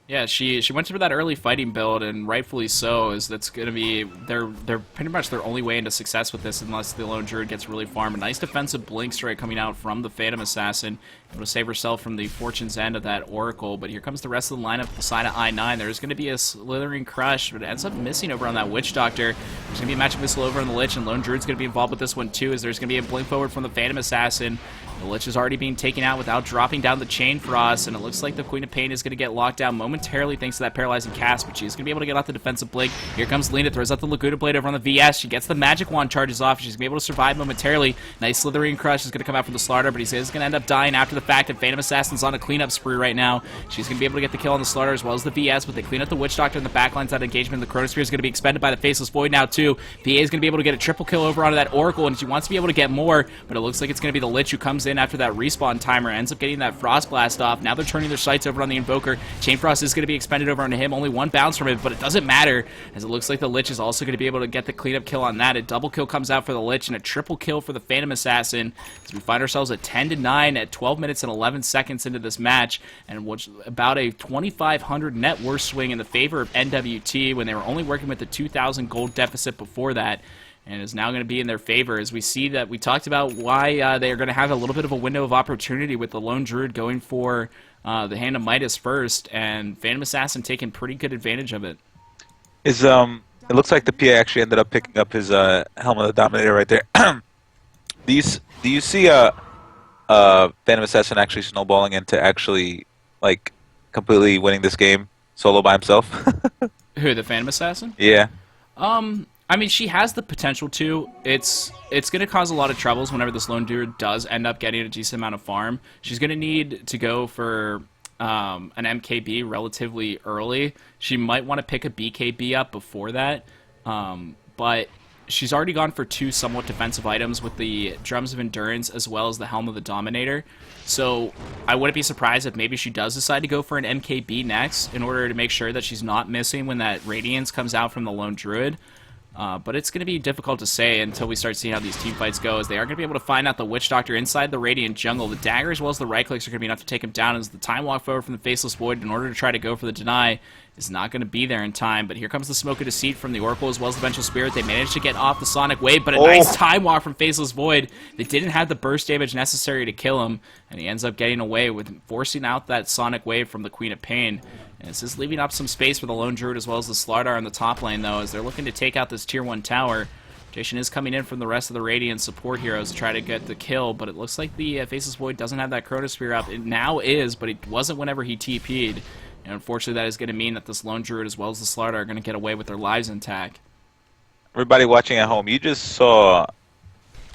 Yeah, she went for that early fighting build, and rightfully so, as that's going to be they're pretty much their only way into success with this, unless the Lone Druid gets really farmed. A nice defensive Blink Strike coming out from the Phantom Assassin, able to save herself from the Fortune's End of that Oracle. But here comes the rest of the lineup, the side of I9. There's going to be a Slithering Crush, but it ends up missing over on that Witch Doctor. There's going to be a Magic Missile over on the Lich, and Lone Druid's going to be involved with this one too, as there's going to be a Blink Forward from the Phantom Assassin. The Lich is already being taken out without dropping down the Chain Frost, and it looks like the Queen of Pain is going to get locked down momentarily thanks to that Paralyzing Cast, but she's going to be able to get off the defensive Blink. Here comes Lena, throws out the Laguna Blade over on the VS. She gets the Magic Wand charges off. She's going to be able to survive momentarily. Nice Slithering Crush is going to come out from the Slardar, but he's going to end up dying after the fact, and Phantom Assassin's on a cleanup spree right now. She's going to be able to get the kill on the Slardar as well as the VS, but they clean up the Witch Doctor in the backlines. That engagement, the Chronosphere is going to be expended by the Faceless Void now too. PA is going to be able to get a triple kill over onto that Oracle, and she wants to be able to get more, but it looks like it's going to be the Lich who comes in after that respawn timer, ends up getting that Frost Blast off. Now they're turning their sights over on the Invoker. Chain Frost is going to be expended over onto him, only one bounce from it, but it doesn't matter, as it looks like the Lich is also going to be able to get the cleanup kill on that. A double kill comes out for the Lich, and a triple kill for the Phantom Assassin, as we find ourselves at 10-9 at 12 minutes and 11 seconds into this match, and which about a 2,500 net worth swing in the favor of NWT, when they were only working with the 2,000 gold deficit before that, and is now going to be in their favor, as we see that we talked about why they are going to have a little bit of a window of opportunity with the Lone Druid going for the Hand of Midas first, and Phantom Assassin taking pretty good advantage of it. It looks like the PA actually ended up picking up his Helm of the Dominator right there. Do you see Phantom Assassin actually snowballing into actually like completely winning this game solo by himself? Who, the Phantom Assassin? Yeah. I mean, she has the potential to. It's going to cause a lot of troubles whenever this Lone Druid does end up getting a decent amount of farm. She's going to need to go for an MKB relatively early. She might want to pick a BKB up before that, but she's already gone for two somewhat defensive items with the Drums of Endurance as well as the Helm of the Dominator. So I wouldn't be surprised if maybe she does decide to go for an MKB next in order to make sure that she's not missing when that Radiance comes out from the Lone Druid. But it's going to be difficult to say until we start seeing how these team fights go, as they are going to be able to find out the Witch Doctor inside the Radiant jungle. The dagger as well as the right clicks are going to be enough to take him down, as the time walk forward from the Faceless Void in order to try to go for the deny is not going to be there in time. But here comes the Smoke of Deceit from the Oracle as well as the Vengeful Spirit. They managed to get off the Sonic Wave, but a nice time walk from Faceless Void. They didn't have the burst damage necessary to kill him, and he ends up getting away with forcing out that Sonic Wave from the Queen of Pain. And this is leaving up some space for the Lone Druid as well as the Slardar in the top lane, though, as they're looking to take out this Tier 1 tower. Jason is coming in from the rest of the Radiant support heroes to try to get the kill, but it looks like the Faceless Void doesn't have that Chronosphere up. It now is, but it wasn't whenever he TP'd. And unfortunately, that is going to mean that this Lone Druid as well as the Slardar are going to get away with their lives intact. Everybody watching at home, you just saw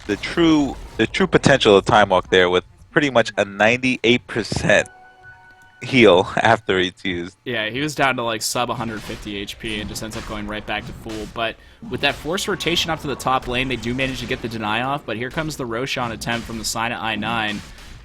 the true potential of Time Walk there, with pretty much a 98% heal after it's used. Yeah, he was down to like sub 150 HP and just ends up going right back to full. But with that forced rotation up to the top lane, they do manage to get the deny off. But here comes the Roshan attempt from the side of I9.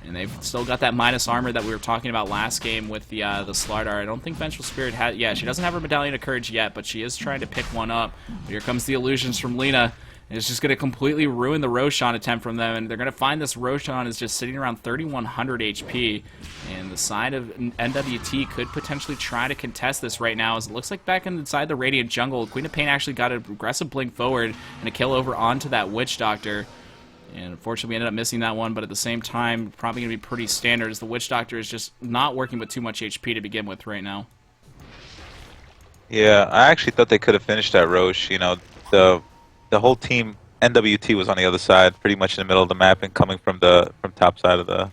And they've still got that minus armor that we were talking about last game with the Slardar. I don't think Vengeful Spirit has... Yeah, she doesn't have her Medallion of Courage yet, but she is trying to pick one up. But here comes the illusions from Lina. And it's just going to completely ruin the Roshan attempt from them. And they're going to find this Roshan is just sitting around 3,100 HP. And the side of NWT could potentially try to contest this right now, as it looks like back inside the Radiant jungle, Queen of Pain actually got an aggressive blink forward and a kill over onto that Witch Doctor. And unfortunately, we ended up missing that one, but at the same time, probably going to be pretty standard, as the Witch Doctor is just not working with too much HP to begin with right now. Yeah, I actually thought they could have finished that Roche. You know, the whole team, NWT, was on the other side, pretty much in the middle of the map and coming from top side of the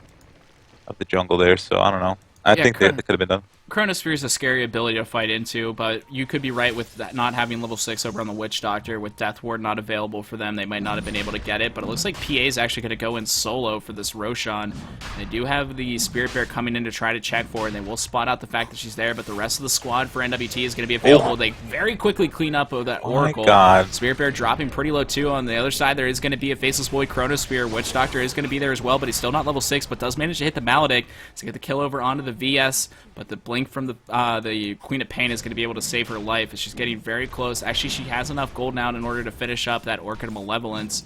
jungle there. So I don't know. I think that could have been done. Chronosphere is a scary ability to fight into, but you could be right with that not having level 6 over on the Witch Doctor. With Death Ward not available for them, they might not have been able to get it, but it looks like PA is actually going to go in solo for this Roshan. They do have the Spirit Bear coming in to try to check for her, and they will spot out the fact that she's there, but the rest of the squad for NWT is going to be available. They very quickly clean up of that Oracle. My God. Spirit Bear dropping pretty low too. On the other side, there is going to be a Faceless Void Chronosphere. Witch Doctor is going to be there as well, but he's still not level 6, but does manage to hit the Maledict to get the kill over onto the VS, but the blink from the Queen of Pain is going to be able to save her life, as she's getting very close. Actually, she has enough gold now in order to finish up that Orchid of Malevolence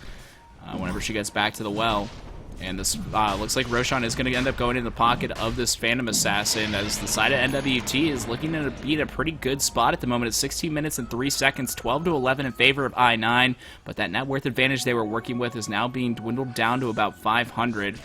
whenever she gets back to the well. And this looks like Roshan is going to end up going in the pocket of this Phantom Assassin, as the side of NWT is looking to be in a pretty good spot at the moment. It's 16 minutes and 3 seconds, 12-11 in favor of I9, but that net worth advantage they were working with is now being dwindled down to about 500.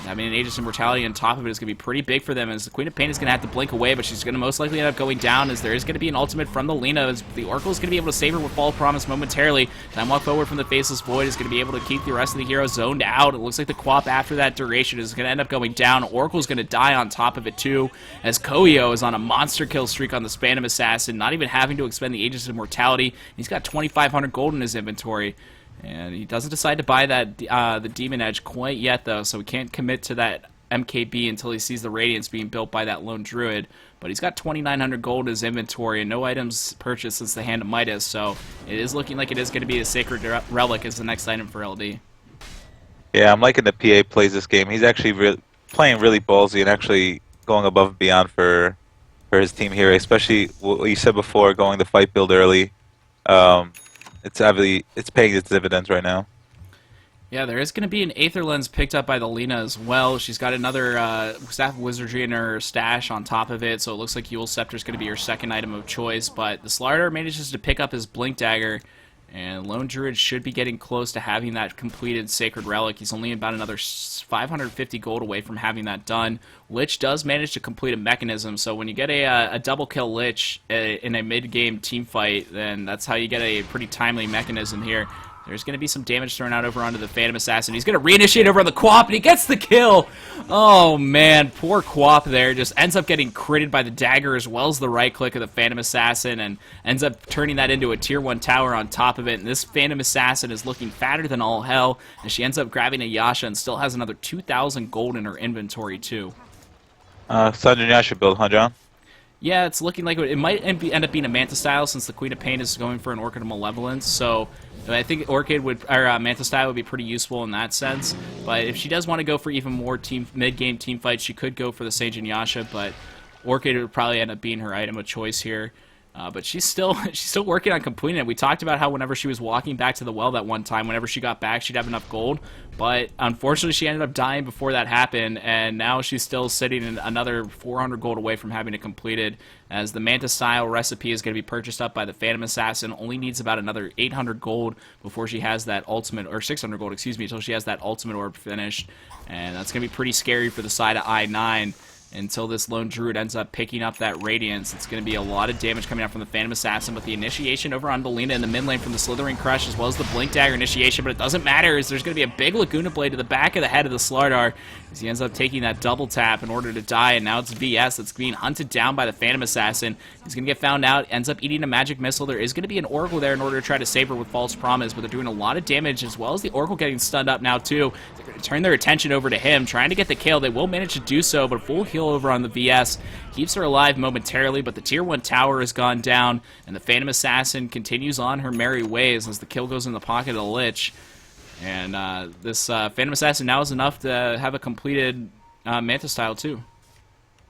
I mean, an Aegis Immortality on top of it is going to be pretty big for them, as the Queen of Pain is going to have to blink away, but she's going to most likely end up going down, as there is going to be an ultimate from the Lina, as the Oracle is going to be able to save her with Fall of Promise momentarily. Time walk forward from the Faceless Void is going to be able to keep the rest of the heroes zoned out. It looks like the Quap after that duration is going to end up going down. Oracle is going to die on top of it too, as Koyo is on a monster kill streak on this Phantom Assassin, not even having to expend the Aegis Immortality. He's got 2,500 gold in his inventory. And he doesn't decide to buy that the Demon Edge quite yet, though, so we can't commit to that MKB until he sees the Radiance being built by that Lone Druid. But he's got 2,900 gold in his inventory and no items purchased since the Hand of Midas, so it is looking like it is going to be a Sacred Relic as the next item for LD. Yeah, I'm liking the PA plays this game. He's actually playing really ballsy and actually going above and beyond for his team here, especially what you said before, going the fight build early. It's paying its dividends right now. Yeah, there is going to be an Aether Lens picked up by the Lina as well. She's got another Staff of Wizardry in her stash on top of it, so it looks like Eul's Scepter is going to be her second item of choice. But the Slardar manages to pick up his Blink Dagger, and Lone Druid should be getting close to having that completed Sacred Relic. He's only about another 550 gold away from having that done. Lich does manage to complete a mechanism, so when you get a double kill Lich in a mid-game team fight, then that's how you get a pretty timely mechanism here. There's going to be some damage thrown out over onto the Phantom Assassin. He's going to reinitiate over on the Quap, and he gets the kill! Oh, man. Poor Quap there. Just ends up getting critted by the dagger as well as the right-click of the Phantom Assassin, and ends up turning that into a Tier 1 tower on top of it. And this Phantom Assassin is looking fatter than all hell, and she ends up grabbing a Yasha and still has another 2,000 gold in her inventory, too. Sanjay Yasha build, huh, John? Yeah, it's looking like it might end up being a Manta style, since the Queen of Pain is going for an Orchid of Malevolence, so I think Manta style would be pretty useful in that sense. But if she does want to go for even more mid-game team fights, she could go for the Sage and Yasha, but Orchid would probably end up being her item of choice here. But she's still working on completing it. We talked about how whenever she was walking back to the well that one time, whenever she got back, she'd have enough gold. But unfortunately, she ended up dying before that happened, and now she's still sitting in another 400 gold away from having it completed, as the Manta-style recipe is going to be purchased up by the Phantom Assassin. Only needs about another 800 gold before she has that ultimate, or 600 gold, excuse me, until she has that ultimate orb finished. And that's going to be pretty scary for the side of I9. Until this lone druid ends up picking up that radiance, it's going to be a lot of damage coming out from the Phantom Assassin, with the initiation over on Delina in the mid lane from the Slithering Crush, as well as the Blink Dagger initiation. But it doesn't matter, as there's going to be a big Laguna Blade to the back of the head of the Slardar, as he ends up taking that double tap in order to die. And now it's VS that's being hunted down by the Phantom Assassin. He's going to get found out, ends up eating a magic missile. There is going to be an Oracle there in order to try to save her with False Promise, but they're doing a lot of damage, as well as the Oracle getting stunned up now too. They're going to turn their attention over to him, trying to get the kill. They will manage to do so, but full heal over on the VS keeps her alive momentarily, but the tier 1 tower has gone down, and the Phantom Assassin continues on her merry ways as the kill goes in the pocket of the Lich. And this Phantom Assassin now is enough to have a completed Manta style too.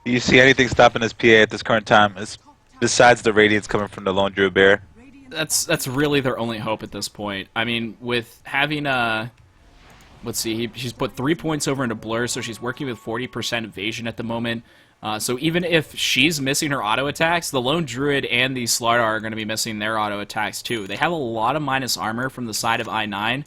Do you see anything stopping this PA at this current time, besides the radiance coming from the lone druid bear? That's really their only hope at this point. I mean, with having let's see, she's put 3 points over into Blur, so she's working with 40% evasion at the moment. So even if she's missing her auto attacks, the lone druid and the Slardar are going to be missing their auto attacks too. They have a lot of minus armor from the side of I9,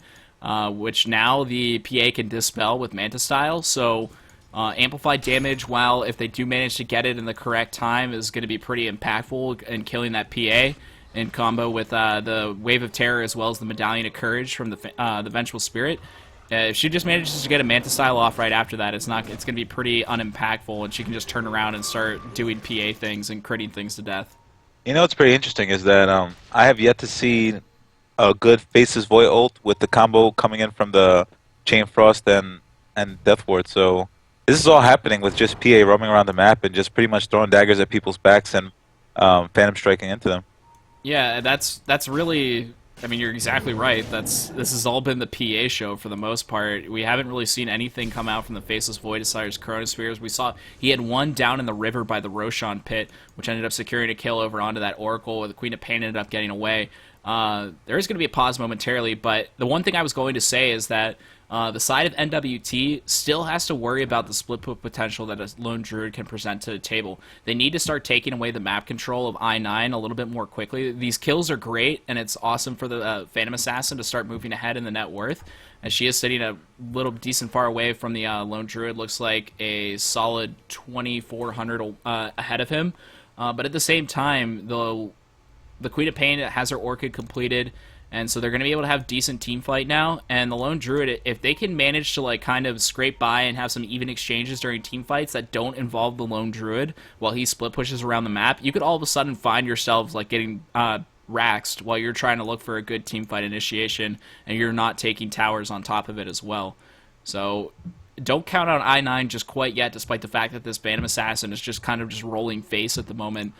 which now the PA can dispel with Manta style. So amplified damage, while if they do manage to get it in the correct time, is going to be pretty impactful in killing that PA. In combo with the Wave of Terror, as well as the Medallion of Courage from the Vengeful Spirit. If she just manages to get a Manta style off right after that, it's going to be pretty unimpactful, and she can just turn around and start doing PA things and critting things to death. You know what's pretty interesting is that I have yet to see a good Faceless Void ult with the combo coming in from the Chain Frost and Death Ward. So this is all happening with just PA roaming around the map and just pretty much throwing daggers at people's backs and Phantom striking into them. Yeah, that's really. I mean, you're exactly right. This has all been the PA show for the most part. We haven't really seen anything come out from the Faceless Void Desires Chronospheres. We saw he had one down in the river by the Roshan pit, which ended up securing a kill over onto that Oracle, where the Queen of Pain ended up getting away. There is going to be a pause momentarily, but the one thing I was going to say is that the side of NWT still has to worry about the split poop potential that a lone druid can present to the table. They need to start taking away the map control of I9 a little bit more quickly. These kills are great, and it's awesome for the Phantom Assassin to start moving ahead in the net worth, as she is sitting a little decent far away from the lone druid. Looks like a solid 2,400 ahead of him. But at the same time, the Queen of Pain has her Orchid completed, and so they're going to be able to have decent team fight now. And the lone druid, if they can manage to like kind of scrape by and have some even exchanges during team fights that don't involve the lone druid while he split pushes around the map, you could all of a sudden find yourselves like getting raxed while you're trying to look for a good team fight initiation, and you're not taking towers on top of it as well. So don't count on I9 just quite yet, despite the fact that this Phantom Assassin is just kind of just rolling face at the moment.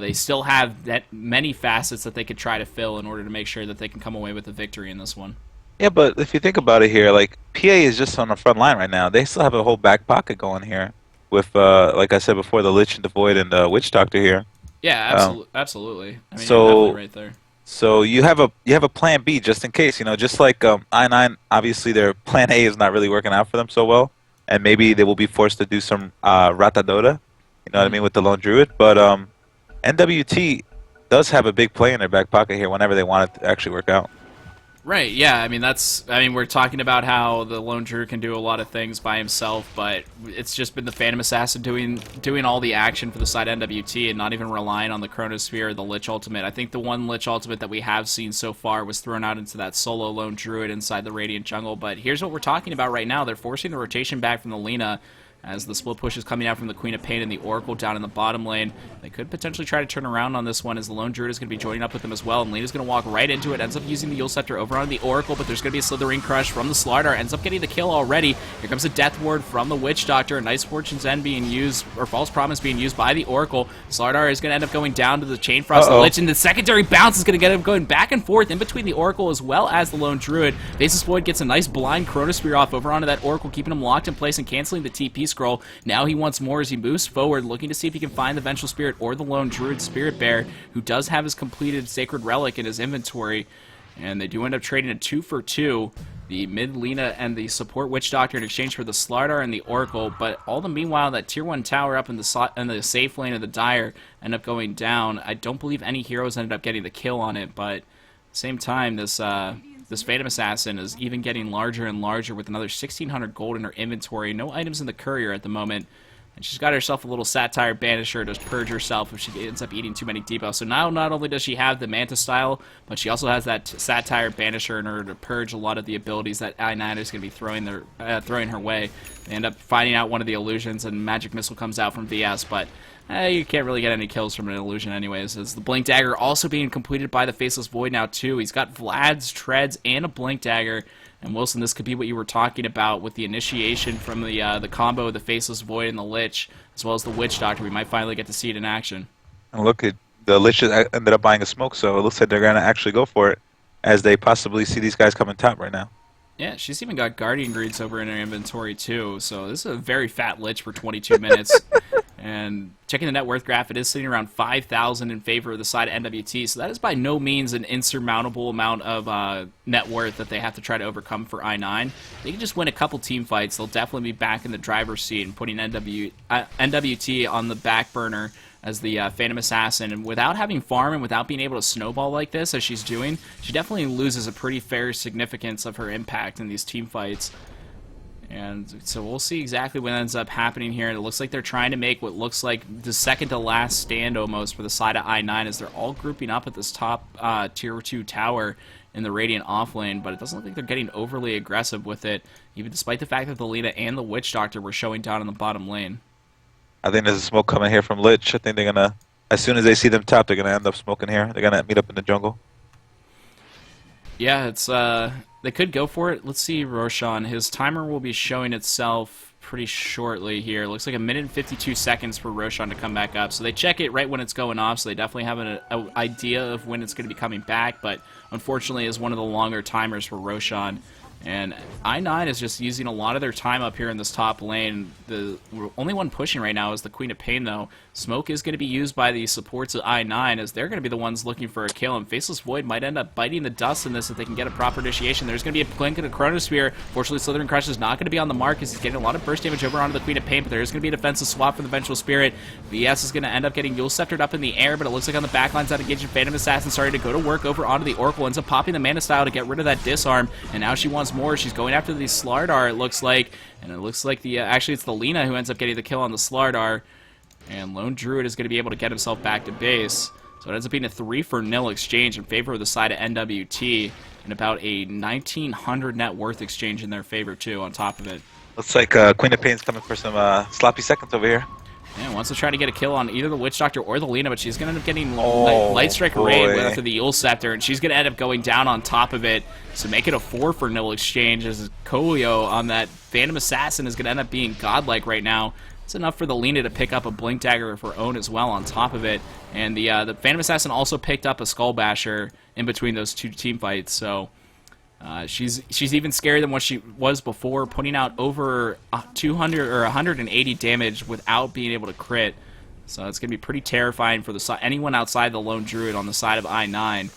They still have that many facets that they could try to fill in order to make sure that they can come away with a victory in this one. Yeah, but if you think about it here, like, PA is just on the front line right now. They still have a whole back pocket going here with, like I said before, the Lich and the Void and the Witch Doctor here. Yeah, absolutely. I mean, so you're definitely right there. So you have a plan B just in case, just like I9. Obviously, their plan A is not really working out for them so well, and maybe they will be forced to do some Rata Dota, what I mean, with the lone druid. But NWT does have a big play in their back pocket here whenever they want it to actually work out. Right, yeah, I mean, we're talking about how the lone druid can do a lot of things by himself, but it's just been the Phantom Assassin doing all the action for the side NWT and not even relying on the Chronosphere or the Lich Ultimate. I think the one Lich Ultimate that we have seen so far was thrown out into that solo lone druid inside the Radiant Jungle, but here's what we're talking about right now. They're forcing the rotation back from the Lina, as the split push is coming out from the Queen of Pain and the Oracle down in the bottom lane. They could potentially try to turn around on this one, as the lone druid is going to be joining up with them as well, and Lena's going to walk right into it, ends up using the Yule Scepter over on the Oracle, but there's going to be a Slithering Crush from the Slardar, ends up getting the kill already. Here comes a Death Ward from the Witch Doctor, a nice Fortune's End being used, or False Promise being used by the Oracle. Slardar is going to end up going down to the Chain Frost, the Lich, and the secondary bounce is going to get him going back and forth in between the Oracle as well as the lone druid. Faceless Void gets a nice blind Chronosphere off over onto that Oracle, keeping him locked in place and canceling the TP, scroll. Now he wants more as he moves forward, looking to see if he can find the Vengeful Spirit or the lone Druid Spirit Bear, who does have his completed Sacred Relic in his inventory. And they do end up trading a 2 for 2, the mid Lina and the support Witch Doctor in exchange for the Slardar and the Oracle. But all the meanwhile, that tier 1 tower up in the safe lane of the Dire end up going down. I don't believe any heroes ended up getting the kill on it, but at the same time, this Phantom Assassin is even getting larger and larger with another 1,600 gold in her inventory. No items in the courier at the moment. And she's got herself a little Satire Banisher to purge herself if she ends up eating too many debuffs. So now not only does she have the Manta style, but she also has that Satire Banisher in order to purge a lot of the abilities that I9 is going to be throwing her way. They end up finding out one of the illusions, and Magic Missile comes out from VS, but you can't really get any kills from an illusion anyways. As the Blink Dagger also being completed by the Faceless Void now too. He's got Vlad's Treads and a Blink Dagger. And Wilson, this could be what you were talking about with the initiation from the combo of the Faceless Void and the Lich, as well as the Witch Doctor. We might finally get to see it in action. And look, the Lich ended up buying a smoke, so it looks like they're going to actually go for it, as they possibly see these guys coming top right now. Yeah, she's even got Guardian Greeds over in her inventory too, so this is a very fat Lich for 22 minutes. And checking the net worth graph, it is sitting around 5,000 in favor of the side of NWT, so that is by no means an insurmountable amount of net worth that they have to try to overcome for I9. They can just win a couple team fights, they'll definitely be back in the driver's seat and putting NWT on the back burner as the Phantom Assassin. And without having farm and without being able to snowball like this as she's doing, she definitely loses a pretty fair significance of her impact in these team fights. And so we'll see exactly what ends up happening here. And it looks like they're trying to make what looks like the second to last stand almost for the side of I9, as they're all grouping up at this top tier 2 tower in the Radiant off lane, but it doesn't look like they're getting overly aggressive with it, even despite the fact that the Lina and the Witch Doctor were showing down in the bottom lane. I think there's a smoke coming here from Lich. I think they're going to, as soon as they see them top, they're going to end up smoking here. They're going to meet up in the jungle. Yeah, it's they could go for it. Let's see, Roshan. His timer will be showing itself pretty shortly here. Looks like 1 minute and 52 seconds for Roshan to come back up. So they check it right when it's going off, so they definitely have an idea of when it's going to be coming back, but unfortunately is one of the longer timers for Roshan. And I9 is just using a lot of their time up here in this top lane. The only one pushing right now is the Queen of Pain, though. Smoke is going to be used by the supports of I9, as they're going to be the ones looking for a kill, and Faceless Void might end up biting the dust in this if they can get a proper initiation. There's going to be a blink and a Chronosphere. Fortunately, Slithering Crush is not going to be on the mark, as he's getting a lot of burst damage over onto the Queen of Pain, but there is going to be a defensive swap for the Vengeful Spirit. VS is going to end up getting Yule Sceptered up in the air, but it looks like on the backlines out engaging Phantom Assassin starting to go to work over onto the Oracle, ends up popping the Mana Style to get rid of that disarm, and now she wants more. She's going after the Slardar, it looks like, and it looks like the actually it's the Lina who ends up getting the kill on the Slardar, and Lone Druid is going to be able to get himself back to base. So it ends up being a 3-for-0 exchange in favor of the side of NWT, and about a 1,900 net worth exchange in their favor too on top of it. Looks like Queen of Pain's coming for some sloppy seconds over here. Yeah, wants to try to get a kill on either the Witch Doctor or the Lina, but she's going to end up getting Light Strike boy. Raid after the Yule Scepter, and she's going to end up going down on top of it. So make it a 4-for-0 exchange, as Koyo on that Phantom Assassin is going to end up being godlike right now. It's enough for the Lina to pick up a Blink Dagger of her own as well on top of it. And the Phantom Assassin also picked up a Skull Basher in between those two team fights, so she's even scarier than what she was before, putting out over 200 or 180 damage without being able to crit. So it's going to be pretty terrifying for anyone outside the Lone Druid on the side of I9.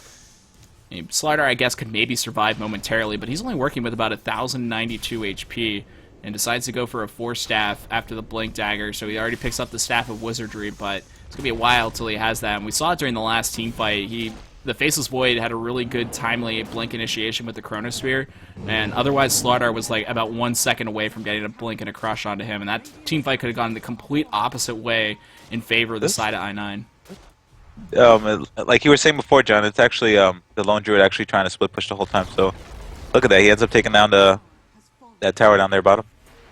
Slardar, I guess, could maybe survive momentarily, but he's only working with about 1,092 HP and decides to go for a 4-staff after the Blink Dagger. So he already picks up the Staff of Wizardry, but it's going to be a while till he has that. And we saw it during the last team fight. The Faceless Void had a really good timely Blink initiation with the Chronosphere, and otherwise Slardar was like about 1 second away from getting a Blink and a Crush onto him, and that team fight could have gone the complete opposite way in favor of the side of I9. Like you were saying before, John, it's actually the Lone Druid actually trying to split push the whole time, so look at that. He ends up taking down that tower down there bottom.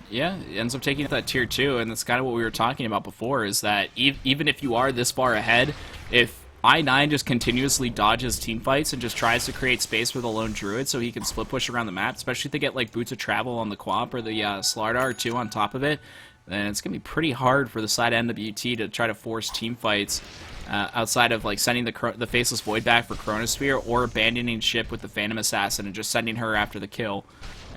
Yeah, it ends up taking up that tier 2, and that's kind of what we were talking about before, is that even if you are this far ahead, if I9 just continuously dodges team fights and just tries to create space for the Lone Druid so he can split push around the map, especially if they get like Boots of Travel on the Quap or the Slardar too on top of it, then it's going to be pretty hard for the side of NWT to try to force team fights outside of like sending the Faceless Void back for Chronosphere or abandoning ship with the Phantom Assassin and just sending her after the kill.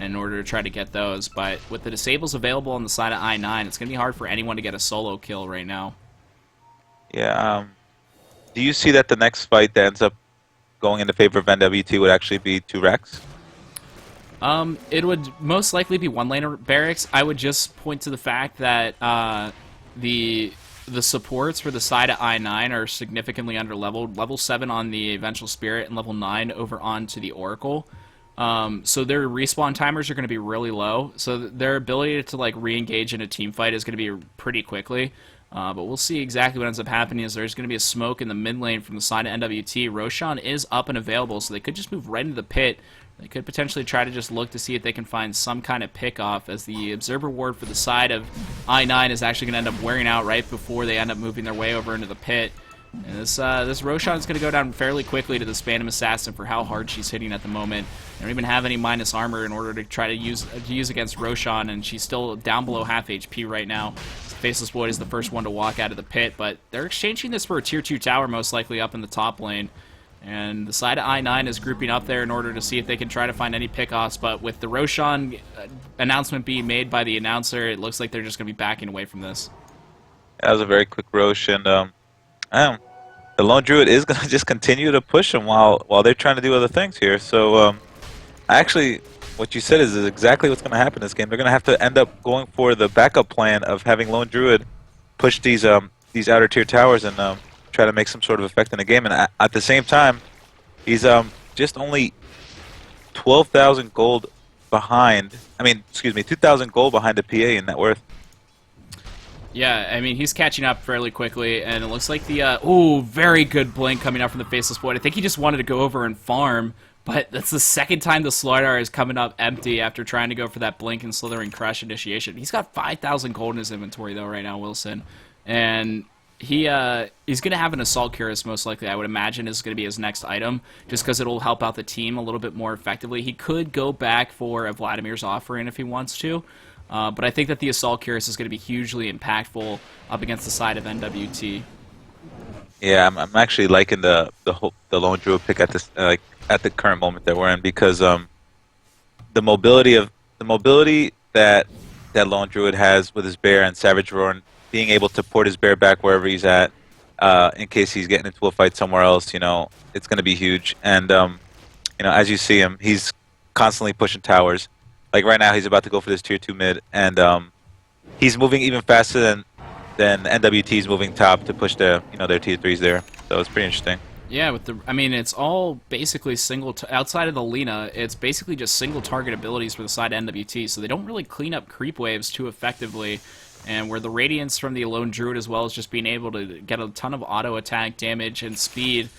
in order to try to get those. But with the disables available on the side of I9, it's going to be hard for anyone to get a solo kill right now. Yeah. Do you see that the next fight that ends up going in the favor of NWT would actually be 2 Rex? It would most likely be one laner barracks. I would just point to the fact that the supports for the side of I9 are significantly under leveled. Level 7 on the Eventual Spirit and level 9 over onto the Oracle. So their respawn timers are going to be really low. So their ability to like re-engage in a team fight is going to be pretty quickly. But we'll see exactly what ends up happening. Is there's going to be a smoke in the mid lane from the side of NWT. Roshan is up and available, so they could just move right into the pit. They could potentially try to just look to see if they can find some kind of pick-off, as the Observer Ward for the side of I9 is actually going to end up wearing out right before they end up moving their way over into the pit. And this Roshan is going to go down fairly quickly to this Phantom Assassin for how hard she's hitting at the moment. They don't even have any minus armor in order to try to use against Roshan, and she's still down below half HP right now. Faceless Void is the first one to walk out of the pit, but they're exchanging this for a tier 2 tower most likely up in the top lane. And the side of I9 is grouping up there in order to see if they can try to find any pickoffs, but with the Roshan announcement being made by the announcer, it looks like they're just going to be backing away from this. That was a very quick Rosh, and the Lone Druid is going to just continue to push them while they're trying to do other things here. So actually, what you said is exactly what's going to happen in this game. They're going to have to end up going for the backup plan of having Lone Druid push these outer tier towers and try to make some sort of effect in the game. And at the same time, he's just only 12,000 gold behind. I mean, excuse me, 2,000 gold behind the PA in net worth. Yeah, I mean, he's catching up fairly quickly, and it looks like the, very good blink coming out from the Faceless Void. I think he just wanted to go over and farm, but that's the second time the Slardar is coming up empty after trying to go for that blink and Slithering Crush initiation. He's got 5,000 gold in his inventory, though, right now, Wilson. And he's going to have an Assault Cuirass, most likely, I would imagine, is going to be his next item, just because it'll help out the team a little bit more effectively. He could go back for a Vladimir's Offering if he wants to, but I think that the Assault Cuirass is going to be hugely impactful up against the side of NWT. Yeah, I'm actually liking the Lone Druid pick at this at the current moment that we're in, because the mobility that Lone Druid has with his bear and Savage Roar, and being able to port his bear back wherever he's at in case he's getting into a fight somewhere else, it's going to be huge. And as you see him, he's constantly pushing towers. Like right now, he's about to go for this tier 2 mid, and he's moving even faster than NWT's moving top to push their tier 3s there. So it's pretty interesting. Yeah, it's all basically outside of the Lina, it's basically just single target abilities for the side of NWT, so they don't really clean up creep waves too effectively. And where the Radiance from the Lone Druid, as well as just being able to get a ton of auto attack damage and speed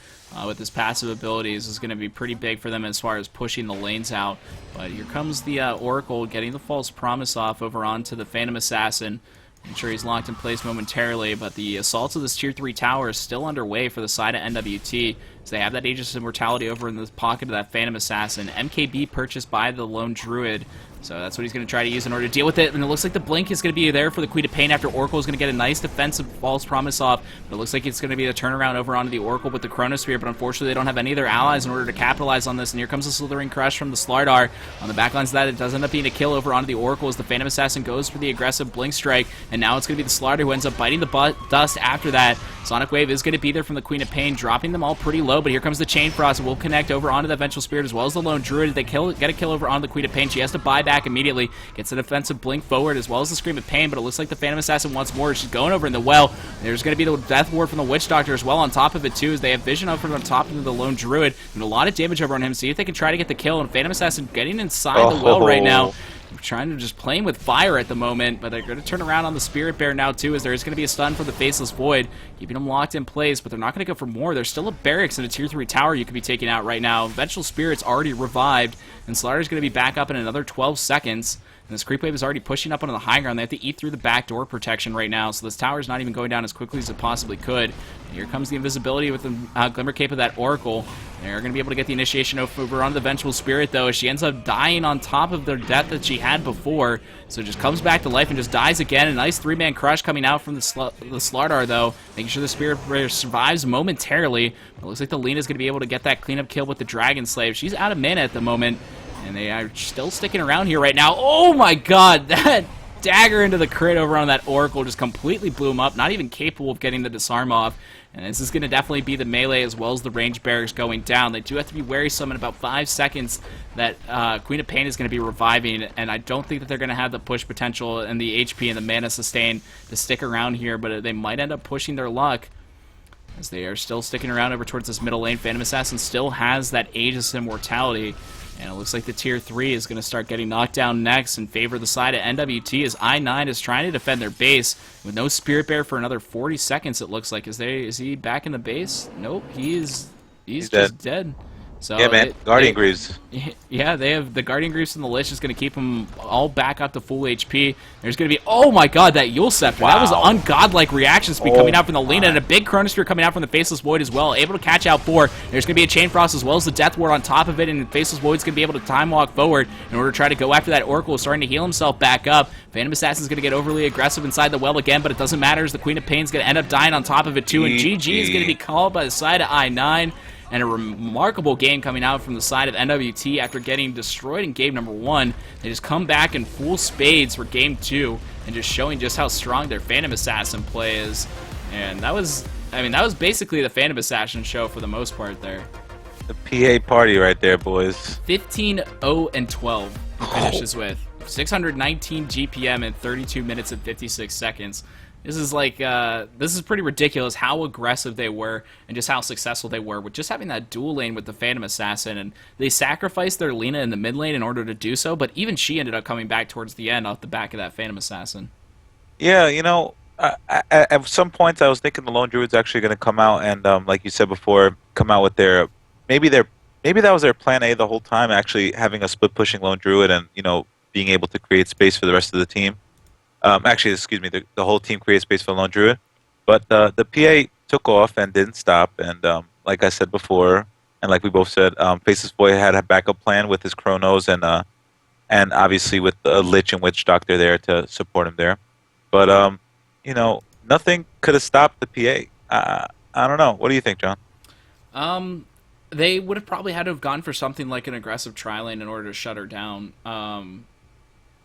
with his passive abilities, is going to be pretty big for them as far as pushing the lanes out. But here comes the Oracle getting the False Promise off over onto the Phantom Assassin. I'm sure he's locked in place momentarily, but the assault of this tier 3 tower is still underway for the side of NWT. So they have that Aegis of Immortality over in the pocket of that Phantom Assassin. MKB purchased by the Lone Druid, so that's what he's going to try to use in order to deal with it. And it looks like the blink is going to be there for the Queen of Pain after Oracle is going to get a nice defensive False Promise off. But it looks like it's going to be a turnaround over onto the Oracle with the Chronosphere, but unfortunately they don't have any of their allies in order to capitalize on this. And here comes the Slithering Crush from the Slardar. On the backlines of that, it does end up being a kill over onto the Oracle as the Phantom Assassin goes for the aggressive Blink Strike. And now it's going to be the Slardar who ends up biting the dust after that. Sonic Wave is going to be there from the Queen of Pain, dropping them all pretty low, but here comes the Chain Frost. It will connect over onto the Vengeful Spirit as well as the Lone Druid. They get a kill over onto the Queen of Pain. She has to buy back immediately. Gets an offensive blink forward as well as the Scream of Pain, but it looks like the Phantom Assassin wants more. She's going over in the well. There's going to be the Death Ward from the Witch Doctor as well on top of it too, as they have vision over on top of the Lone Druid, and a lot of damage over on him. See if they can try to get the kill, and Phantom Assassin getting inside the well right now. Trying to just playing with fire at the moment, but they're going to turn around on the Spirit Bear now too, as there is going to be a stun for the Faceless Void, keeping them locked in place, but they're not going to go for more. There's still a barracks and a tier 3 tower you could be taking out right now. Vengeful Spirit's already revived, and Slardar is going to be back up in another 12 seconds. And this creep wave is already pushing up onto the high ground. They have to eat through the back door protection right now, so this tower is not even going down as quickly as it possibly could. And here comes the invisibility with the Glimmer Cape of that Oracle. They're going to be able to get the initiation over onto the Vengeful Spirit, though, as she ends up dying on top of the death that she had before. So just comes back to life and just dies again. A nice 3-man crush coming out from the Slardar, though, making sure the Spirit Bear survives momentarily. It looks like the Lina's going to be able to get that cleanup kill with the Dragon Slave. She's out of mana at the moment. And they are still sticking around here right now. Oh my god, that dagger into the crit over on that Oracle just completely blew him up, not even capable of getting the disarm off. And this is going to definitely be the melee as well as the range barracks going down. They do have to be wary some in about 5 seconds that Queen of Pain is going to be reviving, and I don't think that they're going to have the push potential and the HP and the mana sustain to stick around here, but they might end up pushing their luck as they are still sticking around over towards this middle lane. Phantom Assassin still has that Aegis Immortality, and it looks like the tier 3 is going to start getting knocked down next in favor of the side of NWT as I9 is trying to defend their base with no Spirit Bear for another 40 seconds, it looks like. Is he back in the base? Nope, he's just dead. So yeah, man. Guardian Greaves. Yeah, they have the Guardian Greaves in the Lich is going to keep them all back up to full HP. There's going to be, oh my god, that Yule Scepter. Wow. That was ungodlike reaction speed coming out from the Lina, and a big Chronosphere coming out from the Faceless Void as well. Able to catch out 4. There's going to be a Chain Frost as well as the Death Ward on top of it, and Faceless Void's going to be able to time walk forward in order to try to go after that Oracle, starting to heal himself back up. Phantom Assassin's going to get overly aggressive inside the well again, but it doesn't matter as the Queen of Pain's going to end up dying on top of it too, and GG is going to be called by the side of I9. And a remarkable game coming out from the side of NWT after getting destroyed in game number 1. They just come back in full spades for game 2 and just showing just how strong their Phantom Assassin play is. And that was basically the Phantom Assassin show for the most part there. The PA party right there, boys. 15-0-12 finishes with 619 GPM in 32 minutes and 56 seconds. This is pretty ridiculous how aggressive they were and just how successful they were with just having that dual lane with the Phantom Assassin. And they sacrificed their Lina in the mid lane in order to do so, but even she ended up coming back towards the end off the back of that Phantom Assassin. Yeah, at some points I was thinking the Lone Druid's actually going to come out and, like you said before, come out with maybe that was their plan A the whole time, actually having a split pushing Lone Druid and being able to create space for the rest of the team. Actually, excuse me, the whole team created space for Lone Druid. But the PA took off and didn't stop. And like I said before, and like we both said, Faceless Void had a backup plan with his Chronos and obviously with the Lich and Witch Doctor there to support him there. But, nothing could have stopped the PA. I don't know. What do you think, John? They would have probably had to have gone for something like an aggressive tri-lane in order to shut her down.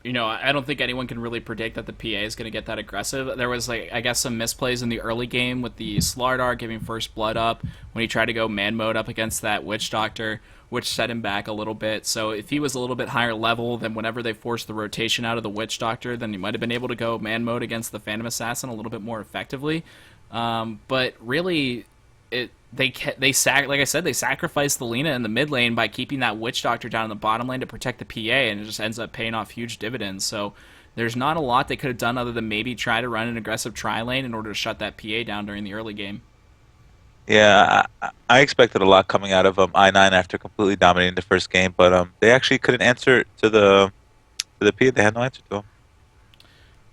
I don't think anyone can really predict that the PA is going to get that aggressive. There was, I guess, some misplays in the early game with the Slardar giving first blood up when he tried to go man mode up against that Witch Doctor, which set him back a little bit. So if he was a little bit higher level, then whenever they forced the rotation out of the Witch Doctor, then he might have been able to go man mode against the Phantom Assassin a little bit more effectively. But really, like I said, they sacrificed the Lina in the mid lane by keeping that Witch Doctor down in the bottom lane to protect the PA, and it just ends up paying off huge dividends. So there's not a lot they could have done other than maybe try to run an aggressive tri-lane in order to shut that PA down during the early game. Yeah, I expected a lot coming out of I9 after completely dominating the first game, but they actually couldn't answer to the PA. They had no answer to him.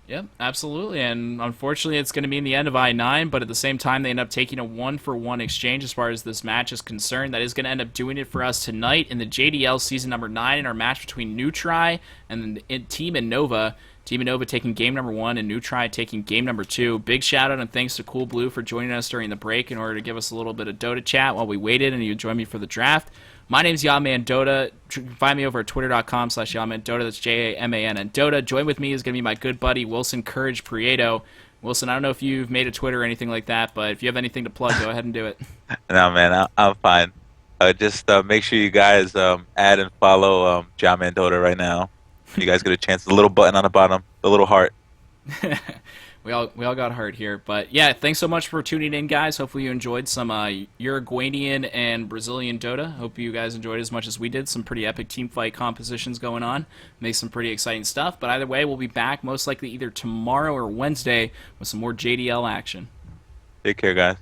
Yep, absolutely, and unfortunately it's going to be in the end of I9, but at the same time they end up taking a 1-for-1 exchange as far as this match is concerned. That is going to end up doing it for us tonight in the jDL Season number 9 in our match between Nutri and Team Innova. Team Innova taking game number 1 and Nutri taking game number 2. Big shout out and thanks to Cool Blue for joining us during the break in order to give us a little bit of Dota chat while we waited and you joined me for the draft. My name's JaManDota. You can find me over at twitter.com/JaManDota. That's JAMAN. Dota. Join with me is going to be my good buddy Wilson Courage Prieto. Wilson, I don't know if you've made a Twitter or anything like that, but if you have anything to plug, go ahead and do it. No, man, I'm fine. Just make sure you guys add and follow JaManDota right now. You guys get a chance. The little button on the bottom, the little heart. We all got hurt here, but yeah, thanks so much for tuning in, guys. Hopefully you enjoyed some Uruguayan and Brazilian Dota. Hope you guys enjoyed as much as we did. Some pretty epic team fight compositions going on. Make some pretty exciting stuff. But either way, we'll be back most likely either tomorrow or Wednesday with some more jDL action. Take care, guys.